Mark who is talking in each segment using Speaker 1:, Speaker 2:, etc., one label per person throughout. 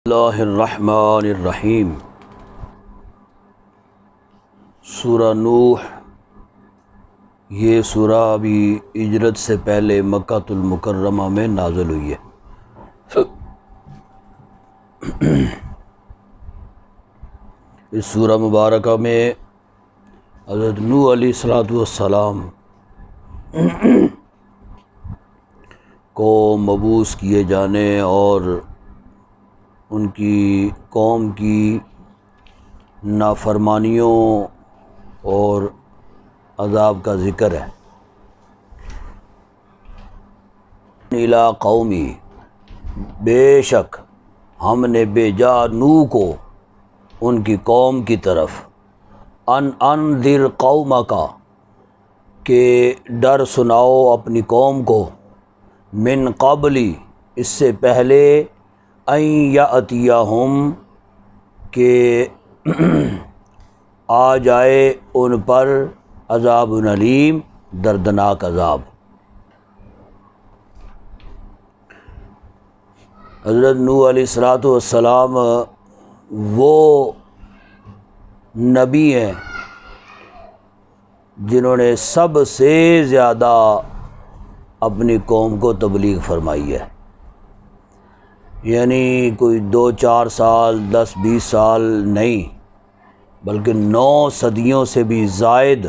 Speaker 1: اللہ الرحمن الرحیم۔ سورہ نوح، یہ سورہ ابھی ہجرت سے پہلے مکہ المکرمہ میں نازل ہوئی ہے۔ اس سورہ مبارکہ میں حضرت نوح علیہ السلام کو مبعوث کیے جانے اور ان کی قوم کی نافرمانیوں اور عذاب کا ذکر ہے۔ اِلیٰ قومی، بے شک ہم نے بھیجا نوح کو ان کی قوم کی طرف، انذر قومک، کہ ڈر سناؤ اپنی قوم کو، من قبلی، اس سے پہلے، ان یأتیہم، کہ آ جائے ان پر عذاب علیم، دردناک عذاب۔ حضرت نوح علیہ السلام وہ نبی ہیں جنہوں نے سب سے زیادہ اپنی قوم کو تبلیغ فرمائی ہے، یعنی کوئی 2-4 سال 10-20 سال نہیں، بلکہ 9 صدیوں سے بھی زائد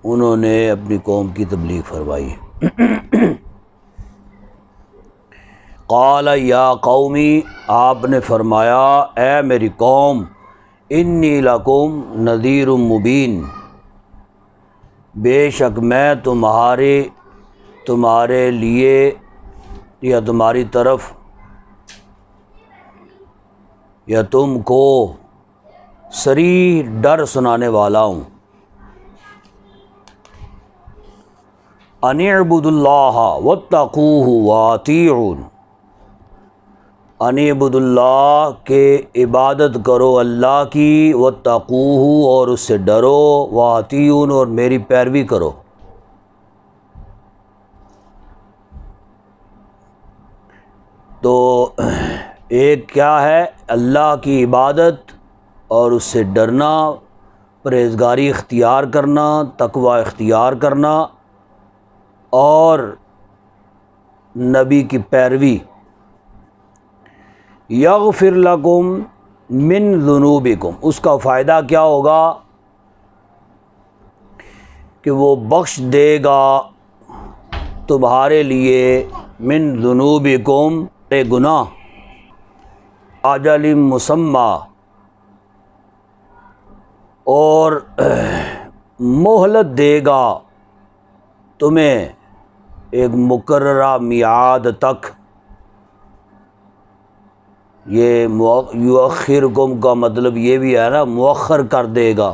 Speaker 1: انہوں نے اپنی قوم کی تبلیغ فرمائی۔ قال یا قومی، آپ نے فرمایا اے میری قوم، انی لکم نذیر مبین، بے شک میں تمہارے لیے یا تمہاری طرف یا تم کو صریح ڈر سنانے والا ہوں۔ ان اعبدوا اللہ واتقوہ واطیعون، ان اعبدوا اللہ، کہ عبادت کرو اللہ کی، واتقوہ، اور اس سے ڈرو، واطیعون، اور میری پیروی کرو۔ تو ایک کیا ہے؟ اللہ کی عبادت اور اس سے ڈرنا، پرہیزگاری اختیار کرنا، تقوی اختیار کرنا، اور نبی کی پیروی۔ یغفر لکم من ذنوبکم، اس کا فائدہ کیا ہوگا کہ وہ بخش دے گا تمہارے لیے من ذنوبکم، گناہ، اجل مسمی، اور مہلت دے گا تمہیں ایک مقررہ میعاد تک۔ یہ یؤخرکم کا مطلب یہ بھی ہے نا، مؤخر کر دے گا،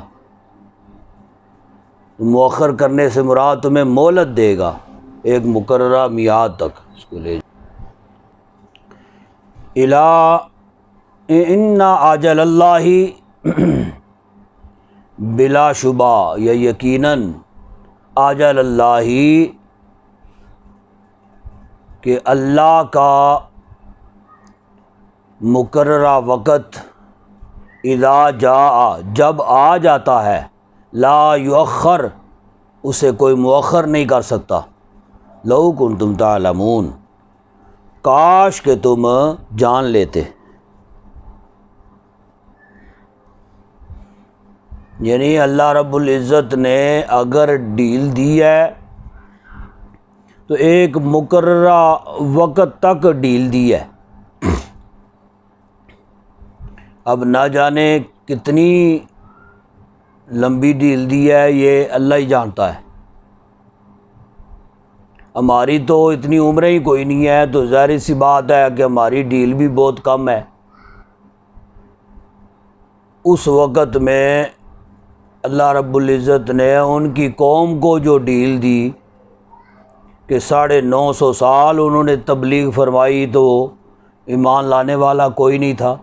Speaker 1: مؤخر کرنے سے مراد تمہیں مہلت دے گا ایک مقررہ میعاد تک۔ اس کو لے ان اجل اللہ، بلا شبہ یا یقیناً اجل اللہ، کہ اللہ کا مقررہ وقت، اذا جاء، جب آ جاتا ہے، لا یؤخر، اسے کوئی مؤخر نہیں کر سکتا۔ لو کنتم تعلمون، کاش کہ تم جان لیتے، یعنی اللہ رب العزت نے اگر ڈیل دی ہے تو ایک مقررہ وقت تک ڈیل دی ہے، اب نہ جانے کتنی لمبی ڈیل دی ہے، یہ اللہ ہی جانتا ہے۔ ہماری تو اتنی عمریں ہی کوئی نہیں ہے، تو ظاہر سی بات ہے کہ ہماری ڈیل بھی بہت کم ہے۔ اس وقت میں اللہ رب العزت نے ان کی قوم کو جو ڈیل دی کہ 950 سال انہوں نے تبلیغ فرمائی، تو ایمان لانے والا کوئی نہیں تھا،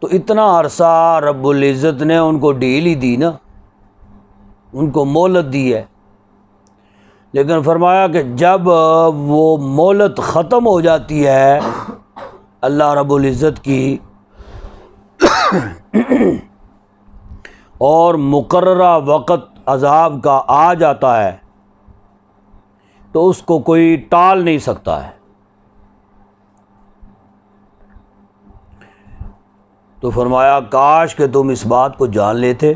Speaker 1: تو اتنا عرصہ رب العزت نے ان کو ڈیل ہی دی نا، ان کو مہلت دی ہے۔ لیکن فرمایا کہ جب وہ مہلت ختم ہو جاتی ہے اللہ رب العزت کی اور مقررہ وقت عذاب کا آ جاتا ہے تو اس کو کوئی ٹال نہیں سکتا ہے۔ تو فرمایا کاش کہ تم اس بات کو جان لیتے۔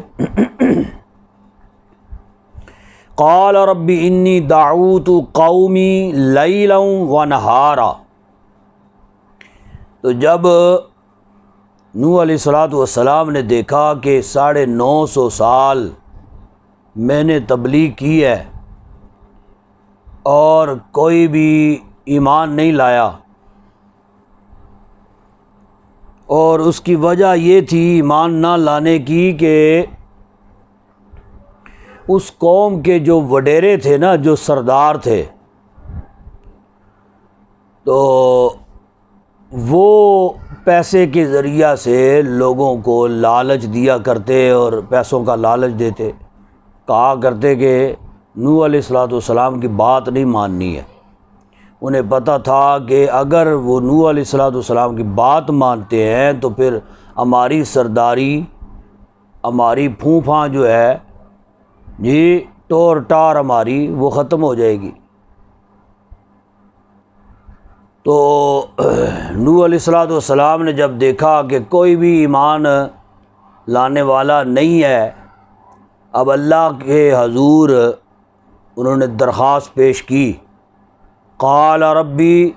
Speaker 1: قال رب انی دعوت قومی لیلا ونہارا۔ تو جب نوح علیہ السلام نے دیکھا کہ 950 سال میں نے تبلیغ کی ہے اور کوئی بھی ایمان نہیں لایا، اور اس کی وجہ یہ تھی ایمان نہ لانے کی کہ اس قوم کے جو وڈیرے تھے نا، جو سردار تھے، تو وہ پیسے کے ذریعہ سے لوگوں کو لالچ دیا کرتے اور پیسوں کا لالچ دیتے، کہا کرتے کہ نوح علیہ السلام کی بات نہیں ماننی ہے۔ انہیں پتہ تھا کہ اگر وہ نوح علیہ السلام کی بات مانتے ہیں تو پھر ہماری سرداری، ہماری پھوپھاں جو ہے جی ٹور ٹار ہماری وہ ختم ہو جائے گی۔ تو نوح علیہ السلام نے جب دیکھا کہ کوئی بھی ایمان لانے والا نہیں ہے، اب اللہ کے حضور انہوں نے درخواست پیش کی۔ قال ربی،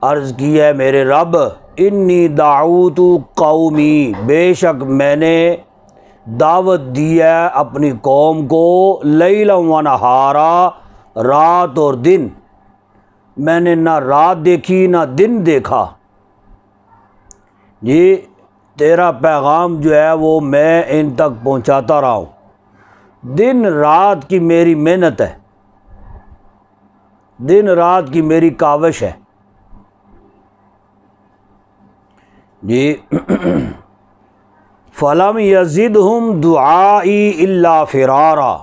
Speaker 1: عرض کی ہے میرے رب، انی دعوت قومی، بے شک میں نے دعوت دی ہے اپنی قوم کو، لیلا و نہارا، رات اور دن، میں نے نہ رات دیکھی نہ دن دیکھا جی، تیرا پیغام جو ہے وہ میں ان تک پہنچاتا رہا ہوں، دن رات کی میری محنت ہے، دن رات کی میری کاوش ہے جی۔ فَلَمْ يَزِدْهُمْ دُعَائِي إِلَّا فِرَارًا،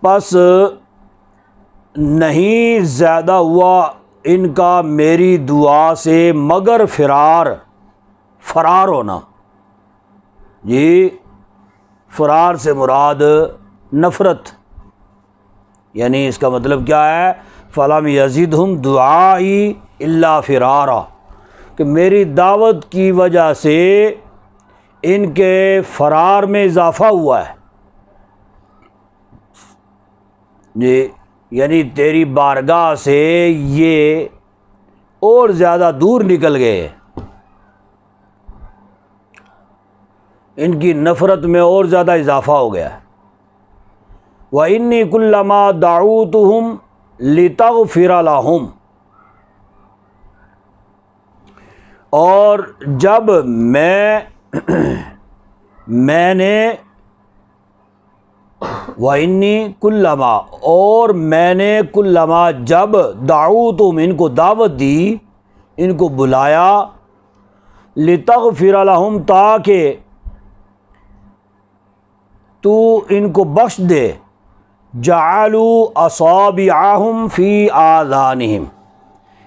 Speaker 1: پس نہیں زیادہ ہوا ان کا میری دعا سے مگر فرار ہونا جی۔ فرار سے مراد نفرت، یعنی اس کا مطلب کیا ہے؟ فَلَمْ يَزِدْهُمْ دُعَائِي إِلَّا فِرَارًا، کہ میری دعوت کی وجہ سے ان کے فرار میں اضافہ ہوا ہے جی، یعنی تیری بارگاہ سے یہ اور زیادہ دور نکل گئے، ان کی نفرت میں اور زیادہ اضافہ ہو گیا۔ وَإِنِّي كُلَّمَا دَعَوْتُهُمْ لِتَغْفِرَ لَهُمْ، اور جب میں نے وَإِنِّي كُلَّمَا، اور میں نے کلما جب دعوتہم، ان کو دعوت دی، ان کو بلایا، لِتَغْفِرَ لَهُمْ، تاکہ تو ان کو بخش دے، جَعَلُوا أَصَابِعَهُمْ فِي آذَانِهِمْ،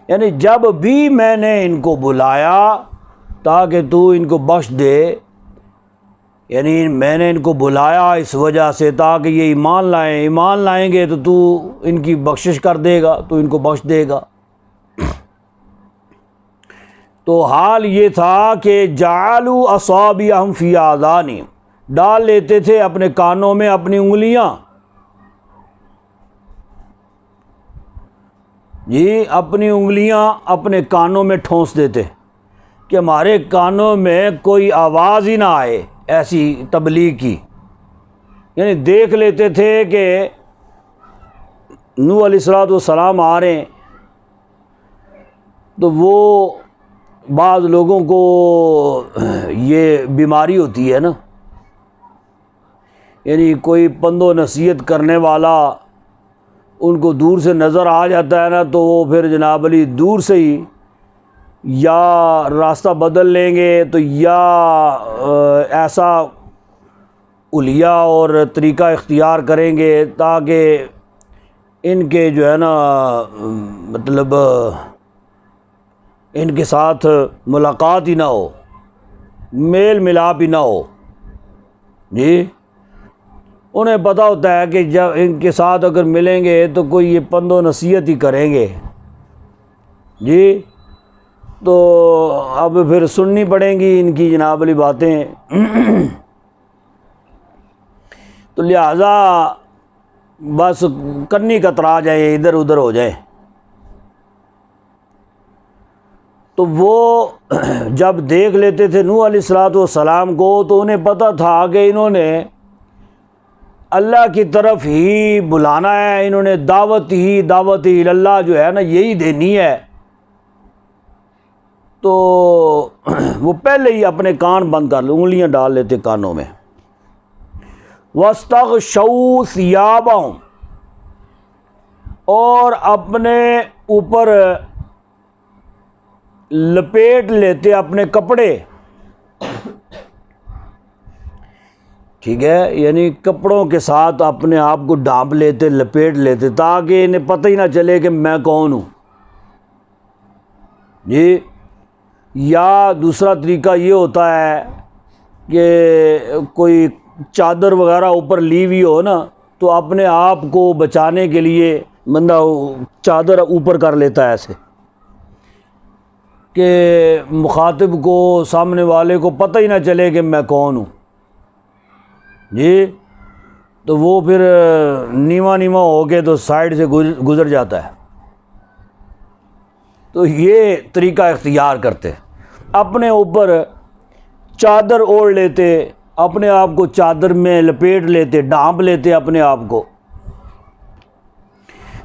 Speaker 1: یعنی جب بھی میں نے ان کو بلایا تاکہ تو ان کو بخش دے، یعنی میں نے ان کو بلایا اس وجہ سے تاکہ یہ ایمان لائیں گے تو ان کی بخشش کر دے گا، تو ان کو بخش دے گا۔ تو حال یہ تھا کہ جعلوا اصابعهم فی آذانہم، ڈال لیتے تھے اپنے کانوں میں اپنی انگلیاں جی، اپنی انگلیاں اپنے کانوں میں ٹھونس دیتے کہ ہمارے کانوں میں کوئی آواز ہی نہ آئے ایسی تبلیغ کی، یعنی دیکھ لیتے تھے کہ نوح علیہ السلام آ رہے ہیں تو وہ بعض لوگوں کو یہ بیماری ہوتی ہے نا، یعنی کوئی پند و نصیحت کرنے والا ان کو دور سے نظر آ جاتا ہے نا، تو وہ پھر جناب علی دور سے ہی یا راستہ بدل لیں گے، تو یا ایسا الیہ اور طریقہ اختیار کریں گے تاکہ ان کے جو ہے نا مطلب ان کے ساتھ ملاقات ہی نہ ہو، میل ملاپ ہی نہ ہو. جی انہیں پتہ ہوتا ہے کہ جب ان کے ساتھ اگر ملیں گے تو کوئی یہ پند و نصیحت ہی کریں گے. جی تو اب پھر سننی پڑیں گی ان کی جناب والی باتیں. تو لہٰذا بس کنی کترا جائیں، ادھر ادھر ہو جائیں. تو وہ جب دیکھ لیتے تھے نوح علیہ الصلوۃ والسلام کو تو انہیں پتہ تھا کہ انہوں نے اللہ کی طرف ہی بلانا ہے، انہوں نے دعوت ہی اللہ جو ہے نا یہی دینی ہے. تو وہ پہلے ہی اپنے کان بند کر لیں، انگلیاں ڈال لیتے کانوں میں. وَاسْتَغْشَوْا ثِيَابَهُمْ، اور اپنے اوپر لپیٹ لیتے اپنے کپڑے. ٹھیک ہے، یعنی کپڑوں کے ساتھ اپنے آپ کو ڈھانپ لیتے، لپیٹ لیتے تاکہ انہیں پتہ ہی نہ چلے کہ میں کون ہوں. جی یا دوسرا طریقہ یہ ہوتا ہے کہ کوئی چادر وغیرہ اوپر لی ہوئی ہو نا تو اپنے آپ کو بچانے کے لیے بندہ چادر اوپر کر لیتا ہے ایسے کہ مخاطب کو، سامنے والے کو پتہ ہی نہ چلے کہ میں کون ہوں. جی تو وہ پھر نیواں ہو کے تو سائڈ سے گزر جاتا ہے. تو یہ طریقہ اختیار کرتے، اپنے اوپر چادر اوڑھ لیتے، اپنے آپ کو چادر میں لپیٹ لیتے، ڈھانپ لیتے اپنے آپ کو.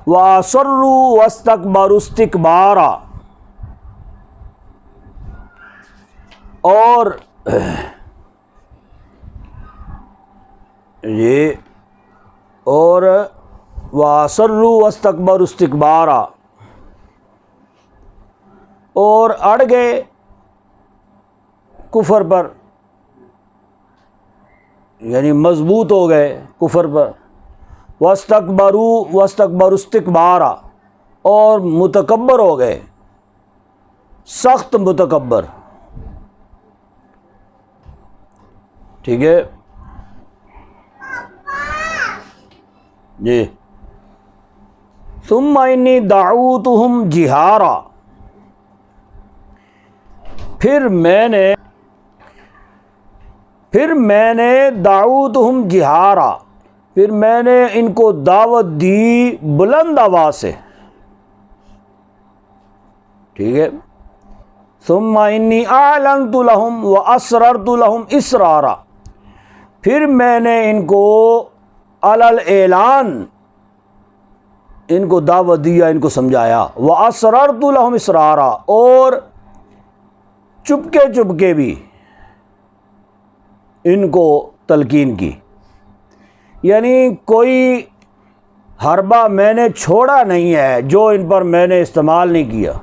Speaker 1: وَأَصَرُّوا وَاسْتَكْبَرُوا اسْتِكْبَارًا، اور یہ اور وَأَصَرُّوا وَاسْتَكْبَرُوا اسْتِكْبَارًا، اور اڑ گئے کفر پر، یعنی مضبوط ہو گئے کفر پر. وَاسْتَكْبَرُوا اسْتِكْبَارًا، اور متکبر ہو گئے، سخت متکبر. ٹھیک ہے جی. ثُمَّ إِنِّي دَعَوْتُهُمْ جِهَارًا، پھر میں نے دعوتہم جہارا، پھر میں نے ان کو دعوت دی بلند آواز سے. ٹھیک ہے. ثم انی اعلنت لہم واسررت لہم اسرارا، پھر میں نے ان کو علی الاعلان ان کو دعوت دیا، ان کو سمجھایا. واسررت لہم اسرارا، اور چپکے بھی ان کو تلقین کی. یعنی کوئی حربہ میں نے چھوڑا نہیں ہے جو ان پر میں نے استعمال نہیں کیا.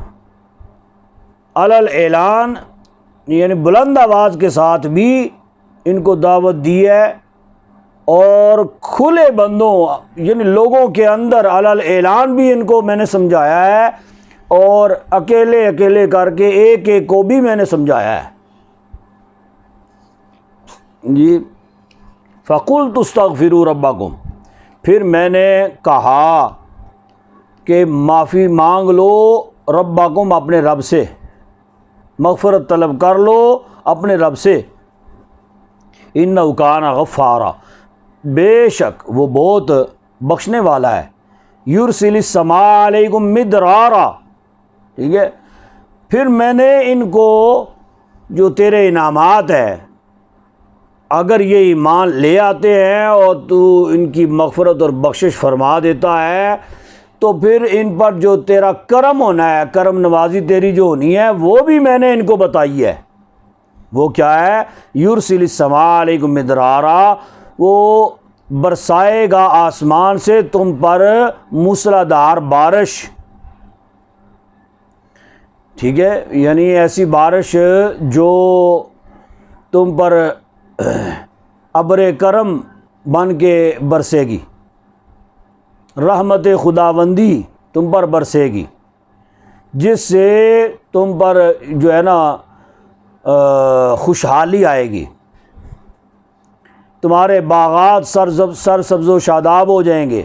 Speaker 1: علی الاعلان یعنی بلند آواز کے ساتھ بھی ان کو دعوت دی ہے، اور کھلے بندوں یعنی لوگوں کے اندر علی الاعلان بھی ان کو میں نے سمجھایا ہے، اور اکیلے کر کے ایک کو بھی میں نے سمجھایا ہے. جی. فَقُلْتُ اسْتَغْفِرُوا رَبَّكُمْ، پھر میں نے کہا کہ معافی مانگ لو ربکم، اپنے رب سے، مغفرت طلب کر لو اپنے رب سے. اِنَّهُ كَانَ غَفَّارًا، بے شک وہ بہت بخشنے والا ہے. يُرْسِلِ السَّمَاءَ عَلَيْكُمْ مِدْرَارًا، ٹھیک ہے. پھر میں نے ان کو جو تیرے انعامات ہیں، اگر یہ ایمان لے آتے ہیں اور تو ان کی مغفرت اور بخشش فرما دیتا ہے تو پھر ان پر جو تیرا کرم ہونا ہے، کرم نوازی تیری جو ہونی ہے وہ بھی میں نے ان کو بتائی ہے. وہ کیا ہے؟ یرسل السماء علیکم مدرارا، وہ برسائے گا آسمان سے تم پر موسلادھار بارش. ٹھیک ہے، یعنی ایسی بارش جو تم پر ابر کرم بن کے برسے گی، رحمت خداوندی تم پر برسے گی، جس سے تم پر جو ہے نا خوشحالی آئے گی، تمہارے باغات سرسبز و شاداب ہو جائیں گے،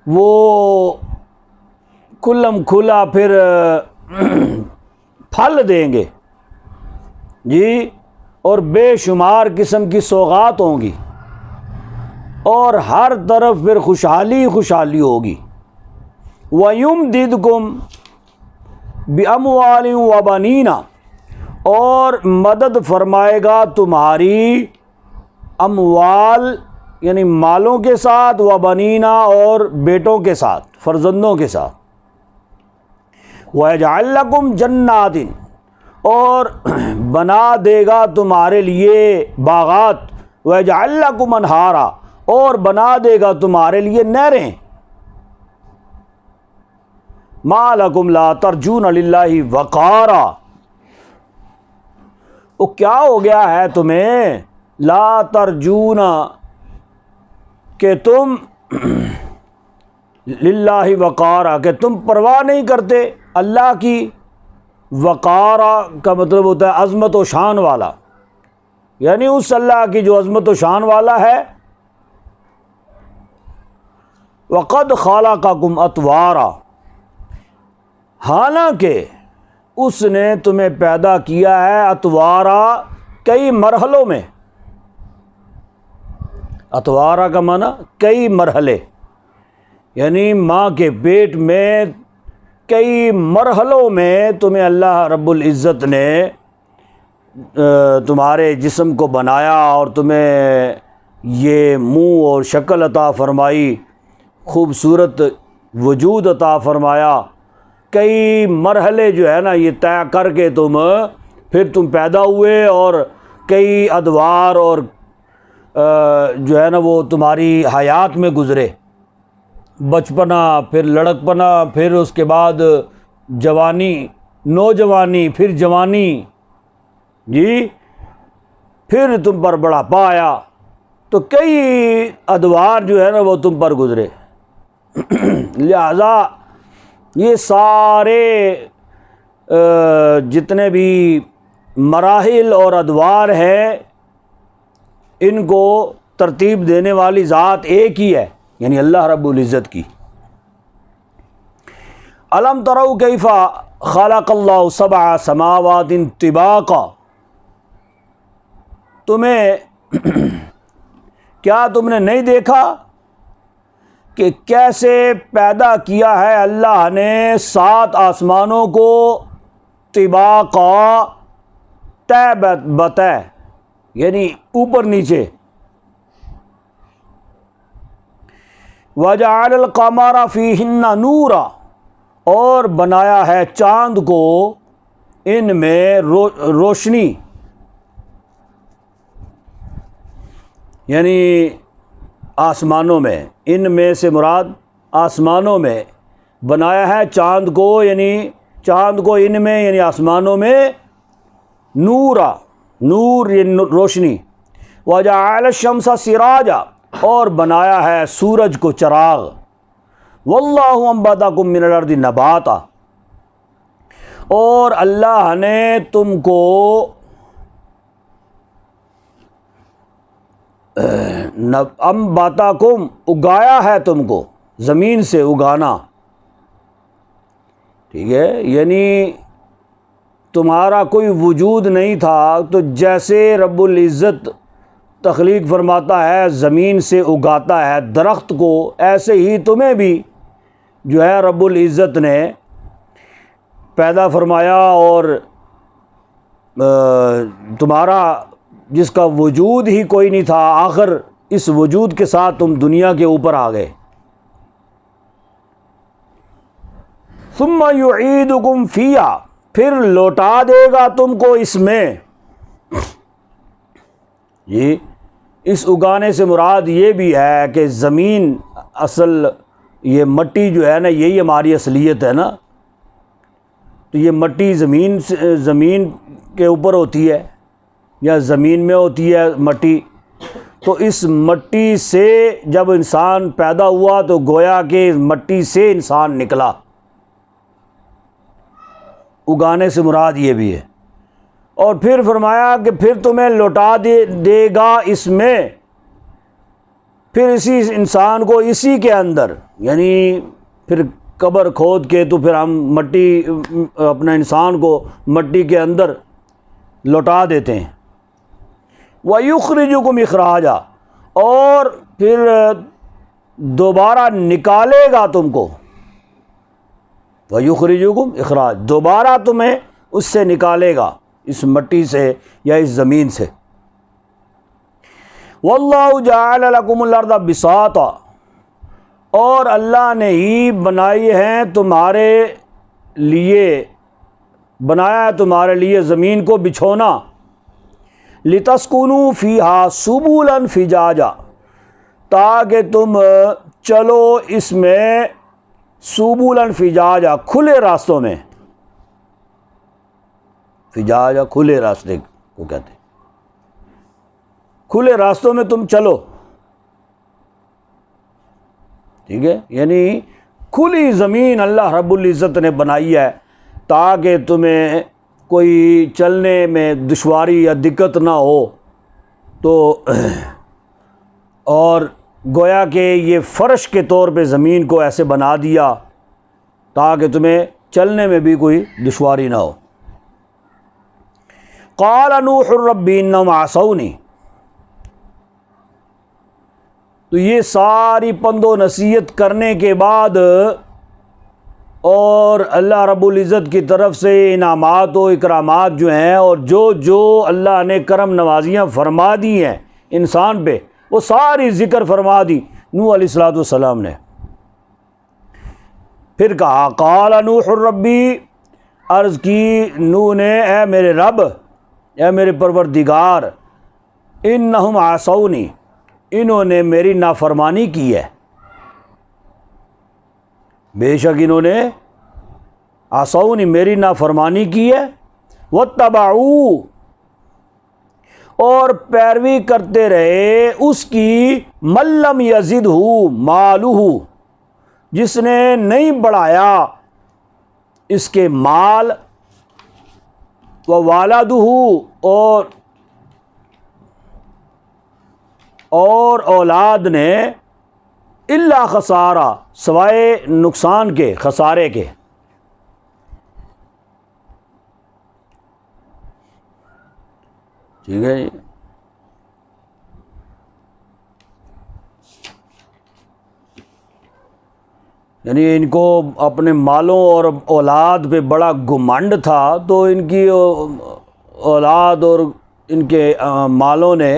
Speaker 1: وہ کھلم کھلا پھر پھل دیں گے جی، اور بے شمار قسم کی سوغات ہوں گی، اور ہر طرف پھر خوشحالی خوشحالی ہوگی۔ وَيُمْدِدْكُمْ بِأَمْوَالٍ وَبَنِينَ، اور مدد فرمائے گا تمہاری اموال یعنی مالوں کے ساتھ، وبنینا اور بیٹوں کے ساتھ، فرزندوں کے ساتھ۔ وَيَجْعَلْ لَكُمْ جَنَّاتٍ، اور بنا دے گا تمہارے لیے باغات، وَيَجْعَلْ لَكُمْ أَنْهَارًا، اور بنا دے گا تمہارے لیے نہریں۔ مَا لَكُمْ لَا تَرْجُونَ لِلَّهِ وَقَارًا، وہ کیا ہو گیا ہے تمہیں، لا ترجون کہ تم للہ وقارا کہ تم پرواہ نہیں کرتے اللہ کی، وقارا کا مطلب ہوتا ہے عظمت و شان والا، یعنی اس اللہ کی جو عظمت و شان والا ہے۔ وقد خلقکم اطوارا، حالانکہ اس نے تمہیں پیدا کیا ہے اطوارا کئی مرحلوں میں، اطوارا کا معنی کئی مرحلے، یعنی ماں کے پیٹ میں کئی مرحلوں میں تمہیں اللہ رب العزت نے تمہارے جسم کو بنایا اور تمہیں یہ منہ اور شکل عطا فرمائی، خوبصورت وجود عطا فرمایا۔ کئی مرحلے جو ہے نا یہ طے کر کے پھر تم پیدا ہوئے، اور کئی ادوار اور جو ہے نا وہ تمہاری حیات میں گزرے، بچپنا، پھر لڑکپنا، پھر اس کے بعد جوانی، نوجوانی، پھر جوانی جی، پھر تم پر بڑھاپا آیا، تو کئی ادوار جو ہے نا وہ تم پر گزرے۔ لہذا یہ سارے جتنے بھی مراحل اور ادوار ہیں ان کو ترتیب دینے والی ذات ایک ہی ہے، یعنی اللہ رب العزت کی۔ الم تروا کیف خلق اللہ سبع سماوات طباقا، کیا تم نے نہیں دیکھا کہ کیسے پیدا کیا ہے اللہ نے 7 آسمانوں کو طباقا، تہ بتہ، یعنی اوپر نیچے۔ وَجَعَلَ الْقَمَرَ فِيهِنَّ نُورًا، اور بنایا ہے چاند کو ان میں روشنی، یعنی آسمانوں میں، ان میں سے مراد آسمانوں میں بنایا ہے چاند کو، یعنی چاند کو ان میں یعنی آسمانوں میں نورا، نور یعنی روشنی۔ وَجَعَلَ الشَّمْسَ سِرَاجًا، اور بنایا ہے سورج کو چراغ۔ وَاللَّهُ أَنبَتَكُم مِّنَ الْأَرْضِ نَبَاتًا، اور اللہ نے تم کو انبتاکم اگایا ہے، تم کو زمین سے اگانا، ٹھیک ہے، یعنی تمہارا کوئی وجود نہیں تھا، تو جیسے رب العزت تخلیق فرماتا ہے، زمین سے اگاتا ہے درخت کو، ایسے ہی تمہیں بھی جو ہے رب العزت نے پیدا فرمایا، اور تمہارا جس کا وجود ہی کوئی نہیں تھا، آخر اس وجود کے ساتھ تم دنیا کے اوپر آ گئے۔ ثم یعیدکم فیہا، پھر لوٹا دے گا تم کو اس میں۔ یہ اس اگانے سے مراد یہ بھی ہے کہ زمین، اصل یہ مٹی جو ہے نا یہی ہماری اصلیت ہے نا، تو یہ مٹی زمین کے اوپر ہوتی ہے یا زمین میں ہوتی ہے مٹی، تو اس مٹی سے جب انسان پیدا ہوا تو گویا کہ اس مٹی سے انسان نکلا. اگانے سے مراد یہ بھی ہے. اور پھر فرمایا کہ پھر تمہیں لوٹا دے گا اس میں، پھر اسی انسان کو اسی کے اندر، یعنی پھر قبر کھود کے تو پھر ہم مٹی اپنا انسان کو مٹی کے اندر لوٹا دیتے ہیں. وَيُخْرِجُكُمْ اخراجا، اور پھر دوبارہ نکالے گا تم کو. وَيُخْرِجُكُمْ اخراج، دوبارہ تمہیں اس سے نکالے گا، اس مٹی سے یا اس زمین سے. وَاللَّهُ جَعَلَ لَكُمُ الْأَرْضَ بِسَاطًا، اور اللہ نے ہی بنائی ہے تمہارے لیے، بنایا ہے تمہارے لیے زمین کو بچھونا. لِتَسْكُنُوا فِيهَا سُبُلًا فِجَاجًا، تاکہ تم چلو اس میں سُبُلًا فِجَاجًا، کھلے راستوں میں. فجاجا کھلے راستے کو کہتے ہیں، کھلے راستوں میں تم چلو. ٹھیک ہے، یعنی کھلی زمین اللہ رب العزت نے بنائی ہے تاکہ تمہیں کوئی چلنے میں دشواری یا دقت نہ ہو. تو اور گویا کہ یہ فرش کے طور پہ زمین کو ایسے بنا دیا تاکہ تمہیں چلنے میں بھی کوئی دشواری نہ ہو. قال نوح رب انہم عصونی، تو یہ ساری پند و نصیحت کرنے کے بعد اور اللہ رب العزت کی طرف سے انعامات و اکرامات جو ہیں اور جو اللہ نے کرم نوازیاں فرما دی ہیں انسان پہ، وہ ساری ذکر فرما دی نوح علیہ السلام نے. پھر کہا قال نوح ربی، عرض کی نوح نے اے میرے رب، اے میرے پروردگار، انہم عصونی، انہوں نے میری نافرمانی کی ہے. بے شک انہوں نے عصونی، میری نافرمانی کی ہے. واتبعوا، اور پیروی کرتے رہے اس کی، من لم یزدہ مالہ، جس نے نہیں بڑھایا اس کے مال، ووالدہ، اور اولاد نے، الا خسارہ، سوائے نقصان کے، خسارے کے. ٹھیک ہے، یعنی ان کو اپنے مالوں اور اولاد پہ بڑا گھمنڈ تھا، تو ان کی اولاد اور ان کے مالوں نے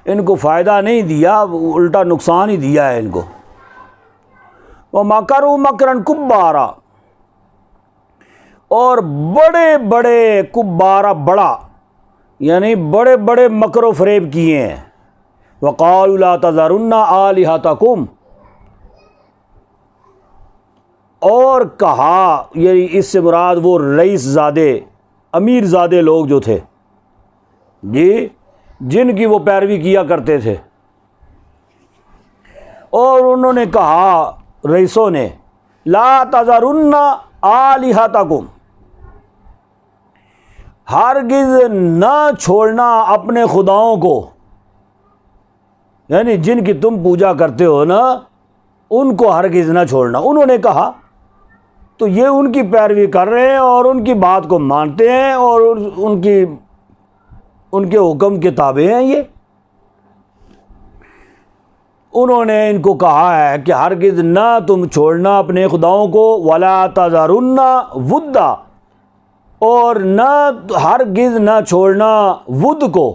Speaker 1: ان کو فائدہ نہیں دیا، الٹا نقصان ہی دیا ہے ان کو. وَمَكَرُوا مَكْرًا كُبَّارًا، اور بڑے بڑے، کبارہ بڑا، یعنی بڑے بڑے مکر و فریب کیے ہیں. وَقَالُوا لَا تَذَرُنَّ آلِهَتَكُمْ، اور کہا، یعنی اس سے مراد وہ رئیس زادے، امیر زادے لوگ جو تھے جی، جن کی وہ پیروی کیا کرتے تھے، اور انہوں نے کہا رئیسوں نے، لا تذرن آلہتکم، ہرگز نہ چھوڑنا اپنے خداؤں کو، یعنی جن کی تم پوجا کرتے ہو نا، ان کو ہرگز نہ چھوڑنا. انہوں نے کہا، تو یہ ان کی پیروی کر رہے ہیں اور ان کی بات کو مانتے ہیں اور ان کے حکم کے تابع ہیں. یہ انہوں نے ان کو کہا ہے کہ ہرگز نہ تم چھوڑنا اپنے خداؤں کو، ولا تذرن ودا، اور نہ ہرگز نہ چھوڑنا ود کو،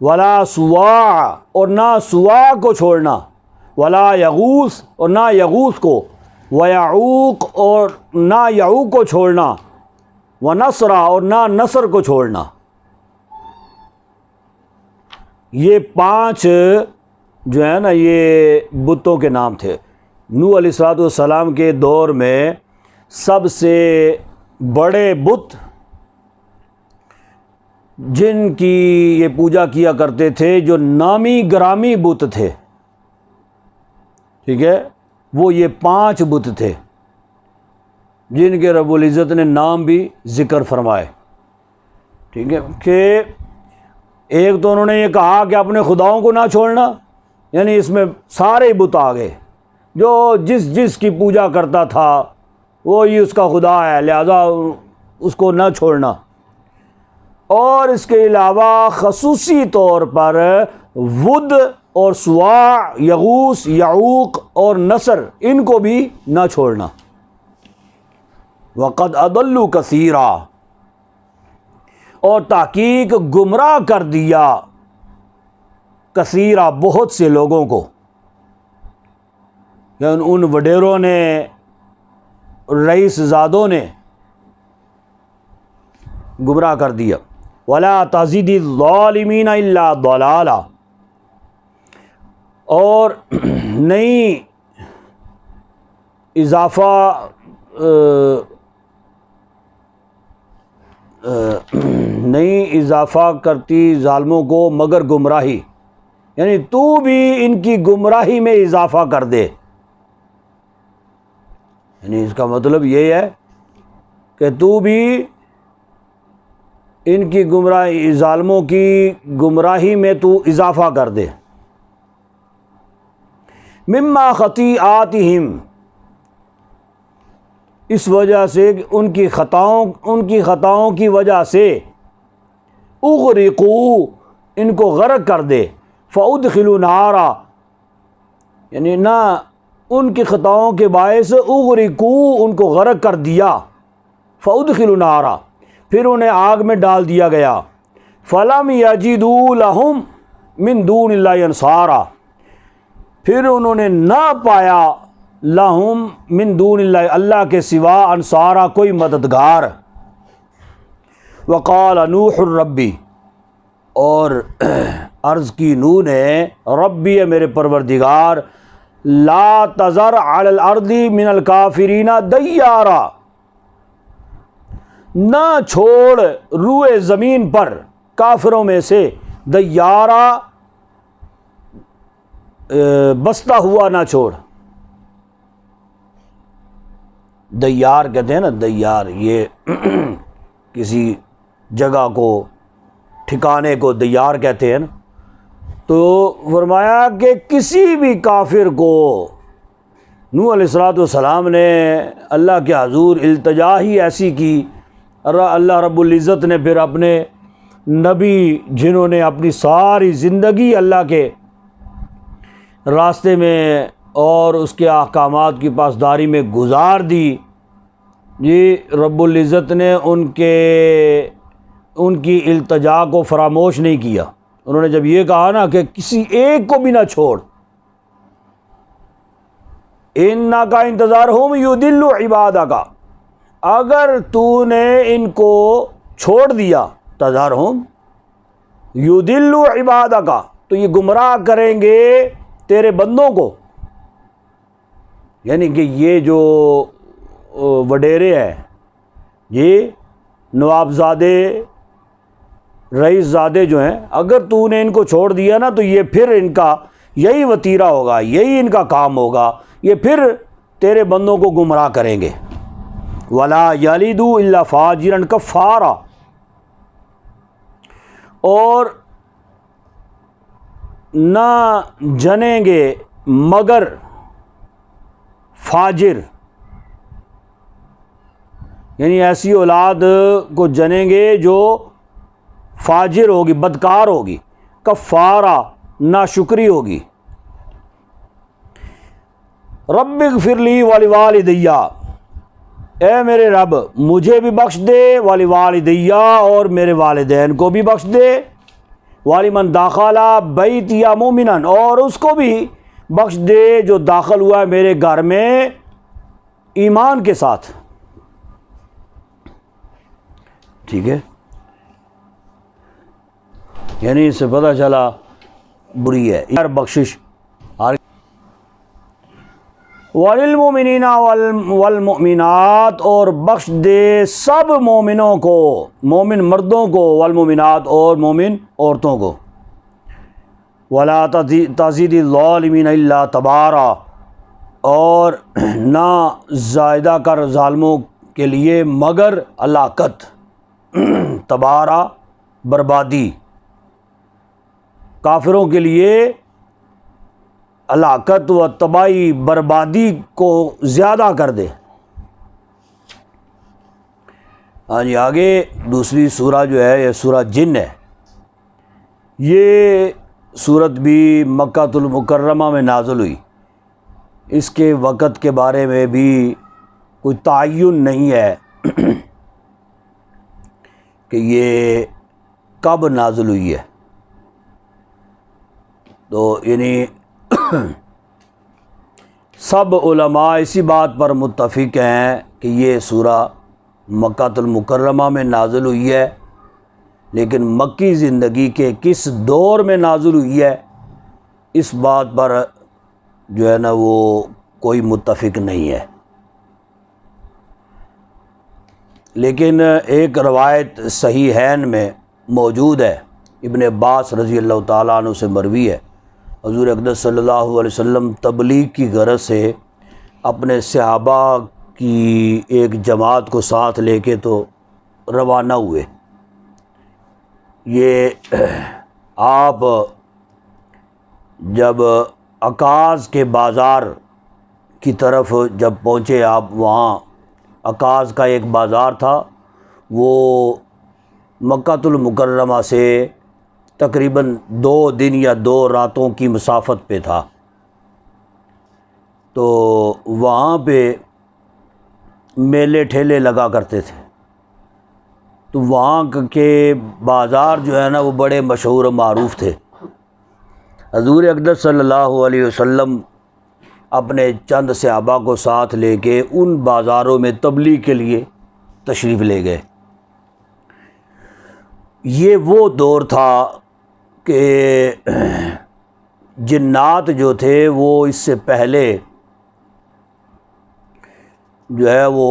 Speaker 1: ولا سواع، اور نہ سواع کو چھوڑنا، ولا یغوث، اور نہ یغوث کو، ویعوق، اور نہ یعوق کو چھوڑنا، ونصر، اور نہ نصر کو چھوڑنا. یہ 5 جو ہے نا، یہ بتوں کے نام تھے. نوح علیہ السلام کے دور میں سب سے بڑے بت جن کی یہ پوجا کیا کرتے تھے، جو نامی گرامی بت تھے، ٹھیک ہے، وہ یہ 5 بت تھے جن کے رب العزت نے نام بھی ذکر فرمائے، ٹھیک ہے، کہ ایک تو انہوں نے یہ کہا کہ اپنے خداؤں کو نہ چھوڑنا، یعنی اس میں سارے بت آ گئے، جو جس کی پوجا کرتا تھا وہی اس کا خدا ہے، لہذا اس کو نہ چھوڑنا۔ اور اس کے علاوہ خصوصی طور پر ود اور سواع، یغوث، یعوق اور نصر، ان کو بھی نہ چھوڑنا۔ وقد اضلوا کثیرا، اور تحقیق گمراہ کر دیا کثیرا، بہت سے لوگوں کو، یعنی ان وڈیروں نے، رئیس زادوں نے گمراہ کر دیا۔ ولا تزد الظالمین الا ضلالا، اور نہیں اضافہ کرتی ظالموں کو مگر گمراہی، یعنی تو بھی ان کی گمراہی میں اضافہ کر دے، یعنی اس کا مطلب یہ ہے کہ تو بھی ان کی گمراہی، ظالموں کی گمراہی میں تو اضافہ کر دے۔ مما خطیئاتہم، اس وجہ سے ان کی خطاؤں کی وجہ سے، اغرقوا، ان کو غرق کر دے، فادخلوا نارا، یعنی نہ ان کی خطاؤں کے باعث اغرقوا، ان کو غرق کر دیا، فادخلوا نارا، پھر انہیں آگ میں ڈال دیا گیا، فلم یجدوا لہم من دون اللہ انصارا، پھر انہوں نے نہ پایا لہم من دون اللہ، اللہ کے سوا، انصارا، کوئی مددگار۔ وقال نوح ربی، اور عرض کی نوح نے، ربی، میرے پروردگار، لا تذر علی الارض من الکافرین دیارا، نہ چھوڑ روئے زمین پر کافروں میں سے دیارا، بستا ہوا نہ چھوڑ۔ دیار کہتے ہیں نا، دیار، یہ کسی جگہ کو، ٹھکانے کو دیار کہتے ہیں نا۔ تو فرمایا کہ کسی بھی کافر کو، نوح علیہ السلام نے اللہ کے حضور التجا ہی ایسی کی، اللہ رب العزت نے پھر اپنے نبی، جنہوں نے اپنی ساری زندگی اللہ کے راستے میں اور اس کے احکامات کی پاسداری میں گزار دی، یہ رب العزت نے ان کی التجا کو فراموش نہیں کیا۔ انہوں نے جب یہ کہا نا کہ کسی ایک کو بھی نہ چھوڑ، اِنَّا کا انتظار ہم یُضِلُّ عبادک، اگر تو نے ان کو چھوڑ دیا، تذرہم یُضِلُّ عبادک، تو یہ گمراہ کریں گے تیرے بندوں کو، یعنی کہ یہ جو وڈیرے ہیں، یہ نواب زادے، رئیس زادے جو ہیں، اگر تو نے ان کو چھوڑ دیا نا، تو یہ پھر ان کا یہی وتیرہ ہوگا، یہی ان کا کام ہوگا، یہ پھر تیرے بندوں کو گمراہ کریں گے۔ وَلَا يَلِدُوا إِلَّا فَاجِرًا كَفَّارًا، اور نہ جنیں گے مگر فاجر، یعنی ایسی اولاد کو جنیں گے جو فاجر ہوگی، بدکار ہوگی، کفارہ، ناشکری ہوگی۔ رب اغفر لی ولوالدی، اے میرے رب مجھے بھی بخش دے، ولوالدی، اور میرے والدین کو بھی بخش دے، ولمن دخل بیتی مؤمنا، اور اس کو بھی بخش دے جو داخل ہوا ہے میرے گھر میں ایمان کے ساتھ۔ ٹھیک ہے، یعنی اس سے پتہ چلا بری ہے یار بخشش۔ وَلِلْمُؤْمِنِينَ وَالْمُؤْمِنَاتِ، اور بخش دے سب مومنوں کو، مومن مردوں کو، والمؤمنات اور مومن عورتوں کو، وَلَا تَزِدِ الظَّالِمِينَ إِلَّا تَبَارًا، اور نہ زائدہ کر ظالموں کے لیے مگر ہلاکت، تبارہ بربادی، کافروں کے لیے ہلاکت و تباہی بربادی کو زیادہ کر دے۔ ہاں جی، آگے دوسری سورہ جو ہے یہ سورہ جن ہے۔ یہ سورت بھی مکہ المکرمہ میں نازل ہوئی۔ اس کے وقت کے بارے میں بھی کوئی تعین نہیں ہے کہ یہ کب نازل ہوئی ہے، تو یعنی سب علماء اسی بات پر متفق ہیں کہ یہ سورہ مکہ المکرمہ میں نازل ہوئی ہے، لیکن مکی زندگی کے کس دور میں نازل ہوئی ہے اس بات پر جو ہے نا وہ کوئی متفق نہیں ہے۔ لیکن ایک روایت صحیحین میں موجود ہے، ابن عباس رضی اللہ تعالیٰ عنہ سے مروی ہے، حضور اقدس صلی اللہ علیہ وسلم تبلیغ کی غرض سے اپنے صحابہ کی ایک جماعت کو ساتھ لے کے تو روانہ ہوئے۔ یہ آپ جب عکاظ کے بازار کی طرف جب پہنچے، آپ وہاں عکاظ کا ایک بازار تھا، وہ مکہ المکرمہ سے تقریباً 2 دن یا 2 راتوں کی مسافت پہ تھا، تو وہاں پہ میلے ٹھیلے لگا کرتے تھے، تو وہاں کے بازار جو ہے نا وہ بڑے مشہور و معروف تھے۔ حضور اقدس صلی اللہ علیہ وسلم اپنے چند صحابہ کو ساتھ لے کے ان بازاروں میں تبلیغ کے لیے تشریف لے گئے۔ یہ وہ دور تھا کہ جنات جو تھے وہ اس سے پہلے جو ہے وہ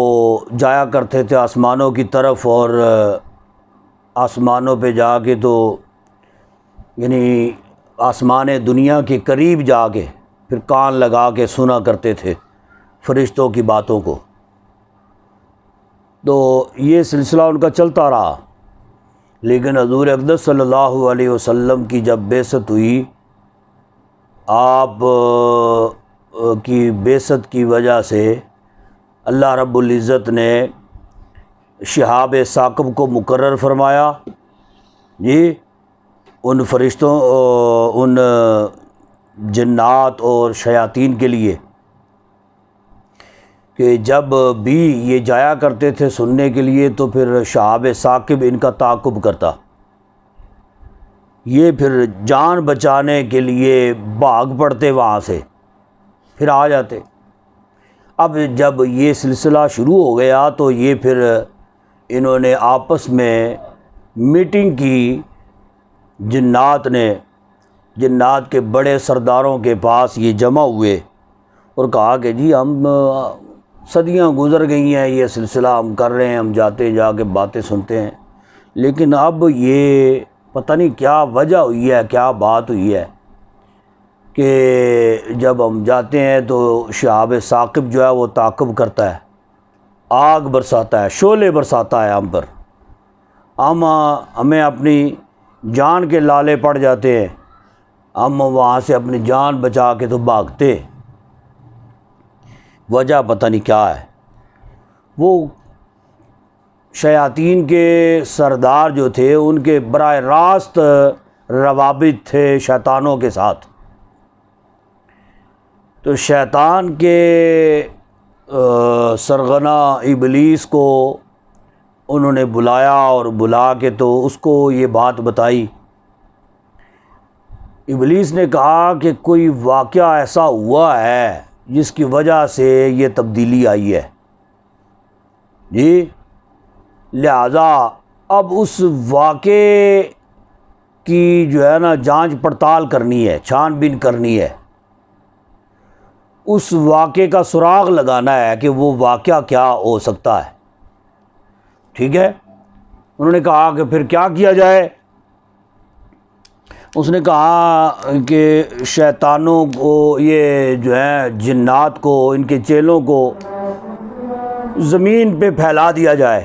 Speaker 1: جایا کرتے تھے آسمانوں کی طرف، اور آسمانوں پہ جا کے تو یعنی آسمان دنیا کے قریب جا کے پھر کان لگا کے سنا کرتے تھے فرشتوں کی باتوں کو۔ تو یہ سلسلہ ان کا چلتا رہا، لیکن حضور اقدس صلی اللہ علیہ وسلم کی جب بعثت ہوئی، آپ کی بعثت کی وجہ سے اللہ رب العزت نے شہاب ثاقب کو مقرر فرمایا، جی ان فرشتوں، ان جنات اور شیاطین کے لیے، کہ جب بھی یہ جایا کرتے تھے سننے کے لیے تو پھر شہاب ثاقب ان کا تعاقب کرتا، یہ پھر جان بچانے کے لیے بھاگ پڑتے وہاں سے، پھر آ جاتے۔ اب جب یہ سلسلہ شروع ہو گیا تو یہ پھر انہوں نے آپس میں میٹنگ کی، جنات نے، جنات کے بڑے سرداروں کے پاس یہ جمع ہوئے اور کہا کہ جی ہم صدیاں گزر گئی ہیں، یہ سلسلہ ہم کر رہے ہیں، ہم جاتے جا کے باتیں سنتے ہیں، لیکن اب یہ پتہ نہیں کیا وجہ ہوئی ہے، کیا بات ہوئی ہے کہ جب ہم جاتے ہیں تو شہاب ثاقب جو ہے وہ تعاقب کرتا ہے، آگ برساتا ہے، شعلے برساتا ہے ہم پر، ہمیں اپنی جان کے لالے پڑ جاتے ہیں، ہم وہاں سے اپنی جان بچا کے تو بھاگتے، وجہ پتہ نہیں کیا ہے۔ وہ شیاطین کے سردار جو تھے ان کے براہ راست روابط تھے شیطانوں کے ساتھ، تو شیطان کے سرغنہ ابلیس کو انہوں نے بلایا، اور بلا کے تو اس کو یہ بات بتائی۔ ابلیس نے کہا کہ کوئی واقعہ ایسا ہوا ہے جس کی وجہ سے یہ تبدیلی آئی ہے، جی لہذا اب اس واقعے کی جو ہے نا جانچ پڑتال کرنی ہے، چھان بین کرنی ہے، اس واقعے کا سراغ لگانا ہے کہ وہ واقعہ کیا ہو سکتا ہے. ٹھیک ہے. انہوں نے کہا کہ پھر کیا کیا جائے؟ اس نے کہا کہ شیطانوں کو، یہ جو ہے جنات کو، ان کے چیلوں کو زمین پہ پھیلا دیا جائے،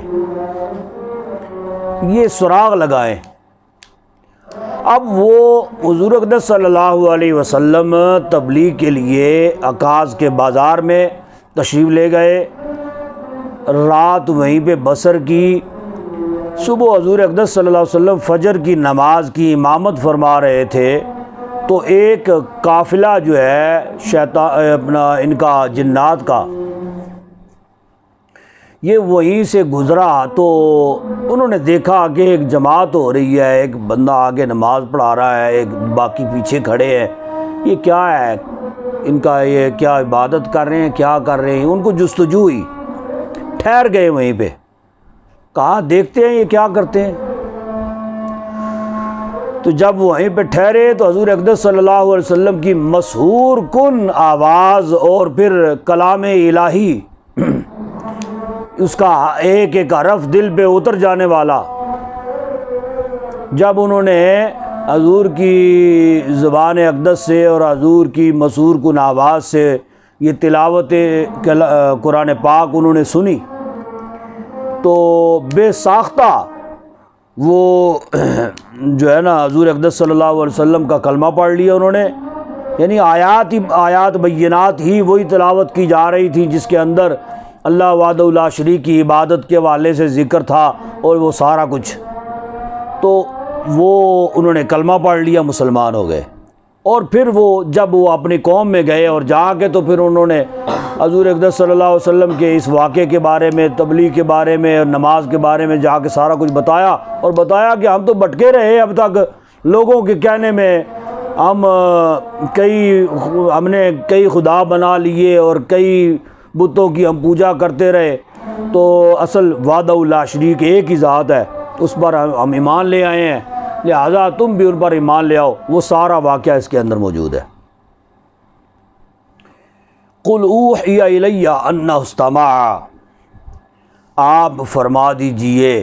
Speaker 1: یہ سراغ لگائیں. اب وہ حضور اقدس صلی اللہ علیہ وسلم تبلیغ کے لیے عکاظ کے بازار میں تشریف لے گئے، رات وہیں پہ بسر کی. صبح حضور اقدس صلی اللہ علیہ وسلم فجر کی نماز کی امامت فرما رہے تھے تو ایک قافلہ جو ہے شیطان ان کا جنات کا، یہ وہیں سے گزرا تو انہوں نے دیکھا کہ ایک جماعت ہو رہی ہے، ایک بندہ آگے نماز پڑھا رہا ہے، ایک باقی پیچھے کھڑے ہیں. یہ کیا ہے ان کا، یہ کیا عبادت کر رہے ہیں، کیا کر رہے ہیں؟ ان کو جستجو ہوئی، ٹھہر گئے وہیں پہ. کہا دیکھتے ہیں یہ کیا کرتے ہیں. تو جب وہیں پہ ٹھہرے تو حضور اقدس صلی اللہ علیہ وسلم کی مسحور کن آواز اور پھر کلام الہی، اس کا ایک ایک حرف دل پہ اتر جانے والا، جب انہوں نے حضور کی زبان اقدس سے اور حضور کی مسحور کن آواز سے یہ تلاوت قرآن پاک انہوں نے سنی تو بے ساختہ وہ جو ہے نا حضور اقدس صلی اللہ علیہ وسلم کا کلمہ پڑھ لیا انہوں نے. یعنی آیات بینات ہی وہی تلاوت کی جا رہی تھی جس کے اندر اللہ وحدہ لا شریک کی عبادت کے حوالے سے ذکر تھا اور وہ سارا کچھ. تو وہ انہوں نے کلمہ پڑھ لیا، مسلمان ہو گئے. اور پھر وہ جب وہ اپنی قوم میں گئے اور جا کے تو پھر انہوں نے حضور اقدس صلی اللہ علیہ وسلم کے اس واقعے کے بارے میں، تبلیغ کے بارے میں اور نماز کے بارے میں جا کے سارا کچھ بتایا، اور بتایا کہ ہم تو بھٹکے رہے اب تک، لوگوں کے کہنے میں ہم نے کئی خدا بنا لیے اور کئی بتوں کی ہم پوجا کرتے رہے، تو اصل وحدہ لا شریک ایک ہی ذات ہے، اس پر ہم ایمان لے آئے ہیں، لہذا تم بھی ان پر ایمان لے آؤ. وہ سارا واقعہ اس کے اندر موجود ہے. قل اوحی الی انہ استمع، آپ فرما دیجئے